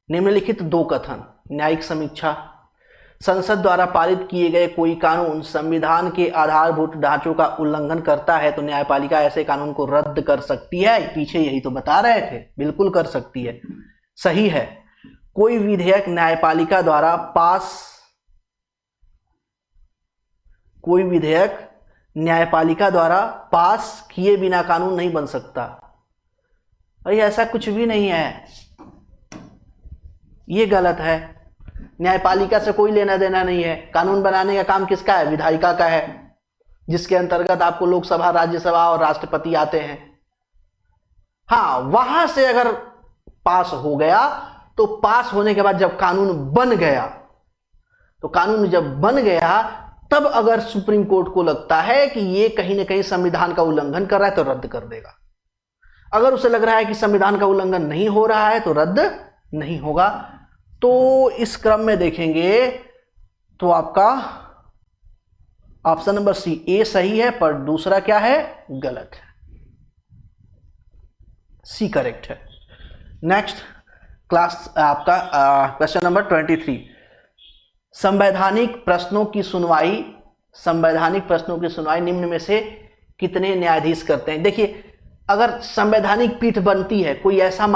निम्नलिखित 2 कथन। न्यायिक समीक्षा, संसद द्वारा पारित किए गए कोई कानून संविधान के आधारभूत ढांचों का उल्लंघन करता है तो न्यायपालिका ऐसे कानून को रद्द कर सकती है। पीछे यही तो बता रहे थे, बिल्कुल कर सकती है, सही है। कोई विधेयक न्यायपालिका द्वारा पास किए बिना कानून नहीं बन सकता। भाई ऐसा कुछ भी नहीं है, ये गलत है। न्यायपालिका से कोई लेना देना नहीं है। कानून बनाने का काम किसका है? विधायिका का है, जिसके अंतर्गत आपको लोकसभा, राज्यसभा और राष्ट्रपति आते हैं। हाँ, वहां से अगर पास हो गया तो पास होने के बाद जब कानून बन गया, तो कानून जब बन गया तब अगर सुप्रीम कोर्ट को लगता है कि ये कहीं ना कहीं संविधान का उल्लंघन कर रहा है तो रद्द कर देगा। अगर उसे लग रहा है कि संविधान का उल्लंघन नहीं हो रहा है तो रद्द नहीं होगा। तो इस क्रम में देखेंगे तो आपका ऑप्शन नंबर सी ए सही है, पर दूसरा क्या है, गलत है। सी करेक्ट है। नेक्स्ट क्लास आपका क्वेश्चन नंबर 23, संवैधानिक प्रश्नों की सुनवाई निम्न में से कितने न्यायाधीश करते हैं। देखिए, अगर संवैधानिक पीठ बनती है, कोई ऐसा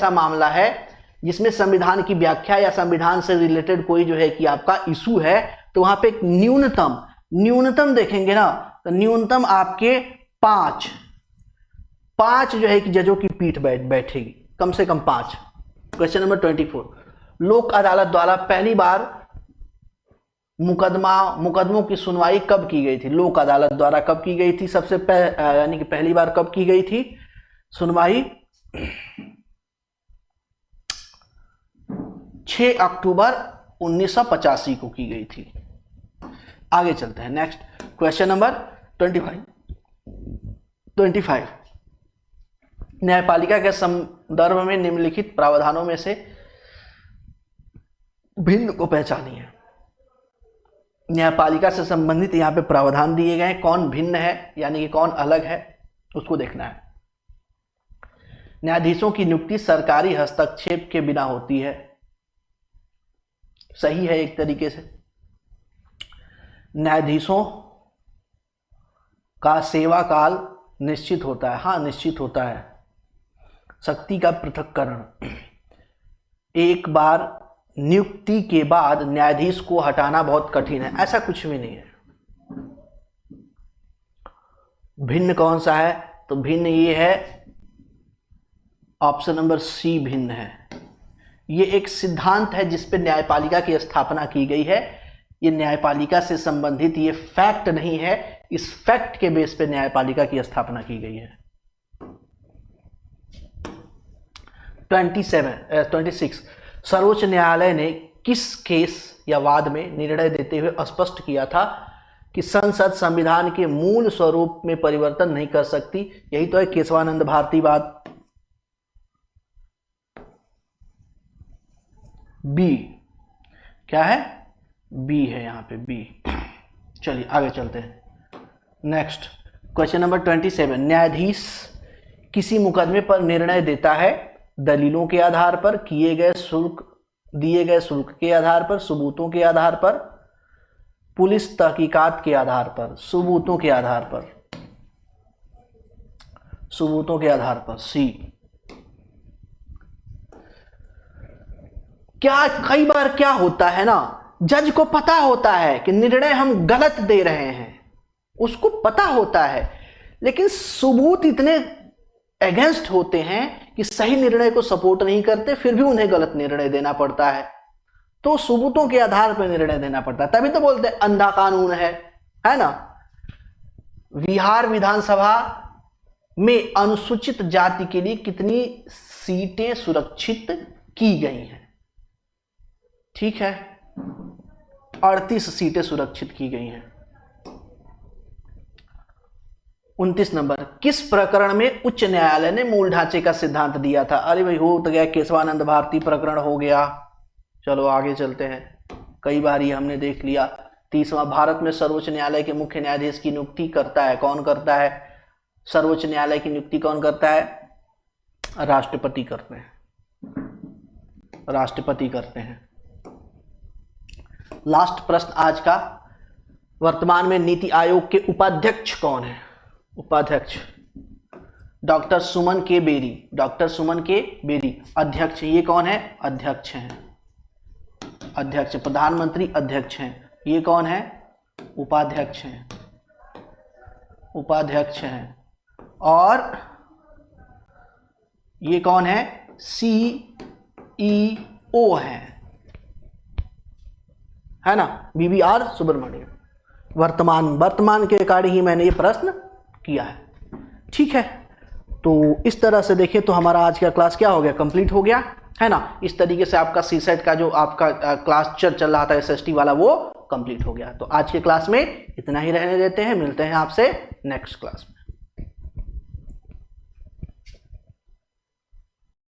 मामला है जिसमें संविधान की व्याख्या या संविधान से रिलेटेड कोई जो है कि आपका इशू है, तो वहां पे एक न्यूनतम देखेंगे ना, तो न्यूनतम आपके पांच जो है कि जजों की पीठ बैठेगी, कम से कम 5। क्वेश्चन नंबर 24, लोक अदालत द्वारा पहली बार मुकदमों की सुनवाई कब की गई थी। लोक अदालत द्वारा कब की गई थी, सबसे यानी कि पहली बार कब की गई थी सुनवाई, 6 अक्टूबर 1985 को की गई थी। आगे चलते हैं। नेक्स्ट क्वेश्चन नंबर 25, न्यायपालिका के संदर्भ में निम्नलिखित प्रावधानों में से भिन्न को पहचानिए। न्यायपालिका से संबंधित यहां पे प्रावधान दिए गए, कौन भिन्न है यानी कि कौन अलग है उसको देखना है। न्यायाधीशों की नियुक्ति सरकारी हस्तक्षेप के बिना होती है, सही है एक तरीके से। न्यायाधीशों का सेवा काल निश्चित होता है, हाँ निश्चित होता है। शक्ति का पृथक्करण, एक बार नियुक्ति के बाद न्यायाधीश को हटाना बहुत कठिन है, ऐसा कुछ भी नहीं है। भिन्न कौन सा है, तो भिन्न ये है, ऑप्शन नंबर सी भिन्न है। ये एक सिद्धांत है जिस पे न्यायपालिका की स्थापना की गई है। ये न्यायपालिका से संबंधित ये फैक्ट नहीं है, इस फैक्ट के बेस पे न्यायपालिका की स्थापना की गई है। 26, सर्वोच्च न्यायालय ने किस केस या वाद में निर्णय देते हुए स्पष्ट किया था कि संसद संविधान के मूल स्वरूप में परिवर्तन नहीं कर सकती। यही तो है केशवानंद भारती वाद। बी क्या है, बी है यहां पे, बी। चलिए आगे चलते हैं। नेक्स्ट क्वेश्चन नंबर 27, न्यायाधीश किसी मुकदमे पर निर्णय देता है दलीलों के आधार पर, दिए गए शुल्क के आधार पर, सबूतों के आधार पर, पुलिस तहकीकात के आधार पर, सबूतों के आधार पर। सी। कई बार क्या होता है ना, जज को पता होता है कि निर्णय हम गलत दे रहे हैं, उसको पता होता है, लेकिन सबूत इतने अगेंस्ट होते हैं कि सही निर्णय को सपोर्ट नहीं करते, फिर भी उन्हें गलत निर्णय देना पड़ता है। तो सबूतों के आधार पर निर्णय देना पड़ता है, तभी तो बोलते हैं अंधा कानून है ना। बिहार विधानसभा में अनुसूचित जाति के लिए कितनी सीटें सुरक्षित की गई हैं, ठीक है, 38 सीटें सुरक्षित की गई हैं। 29 नंबर, किस प्रकरण में उच्च न्यायालय ने मूल ढांचे का सिद्धांत दिया था। अरे भाई हो तो गया, केशवानंद भारती प्रकरण हो गया। चलो आगे चलते हैं, कई बार ये हमने देख लिया। 30वां, भारत में सर्वोच्च न्यायालय के मुख्य न्यायाधीश की नियुक्ति करता है, कौन करता है, सर्वोच्च न्यायालय की नियुक्ति कौन करता है, राष्ट्रपति करते हैं। लास्ट प्रश्न आज का, वर्तमान में नीति आयोग के उपाध्यक्ष कौन है। उपाध्यक्ष डॉक्टर सुमन के बेरी। अध्यक्ष ये कौन है, अध्यक्ष हैं। अध्यक्ष प्रधानमंत्री अध्यक्ष हैं, ये कौन है, उपाध्यक्ष हैं। और ये कौन है, CEO है ना, BBR सुब्रमण्यम। वर्तमान के अकॉर्डिंग ही मैंने ये प्रश्न किया है, ठीक है। तो इस तरह से देखें तो हमारा आज का क्लास क्या हो गया, कंप्लीट हो गया है ना। इस तरीके से आपका सीसेट का जो आपका क्लास चल रहा था एसएसटी वाला वो कंप्लीट हो गया। तो आज के क्लास में इतना ही रहने देते हैं, मिलते हैं आपसे नेक्स्ट क्लास में।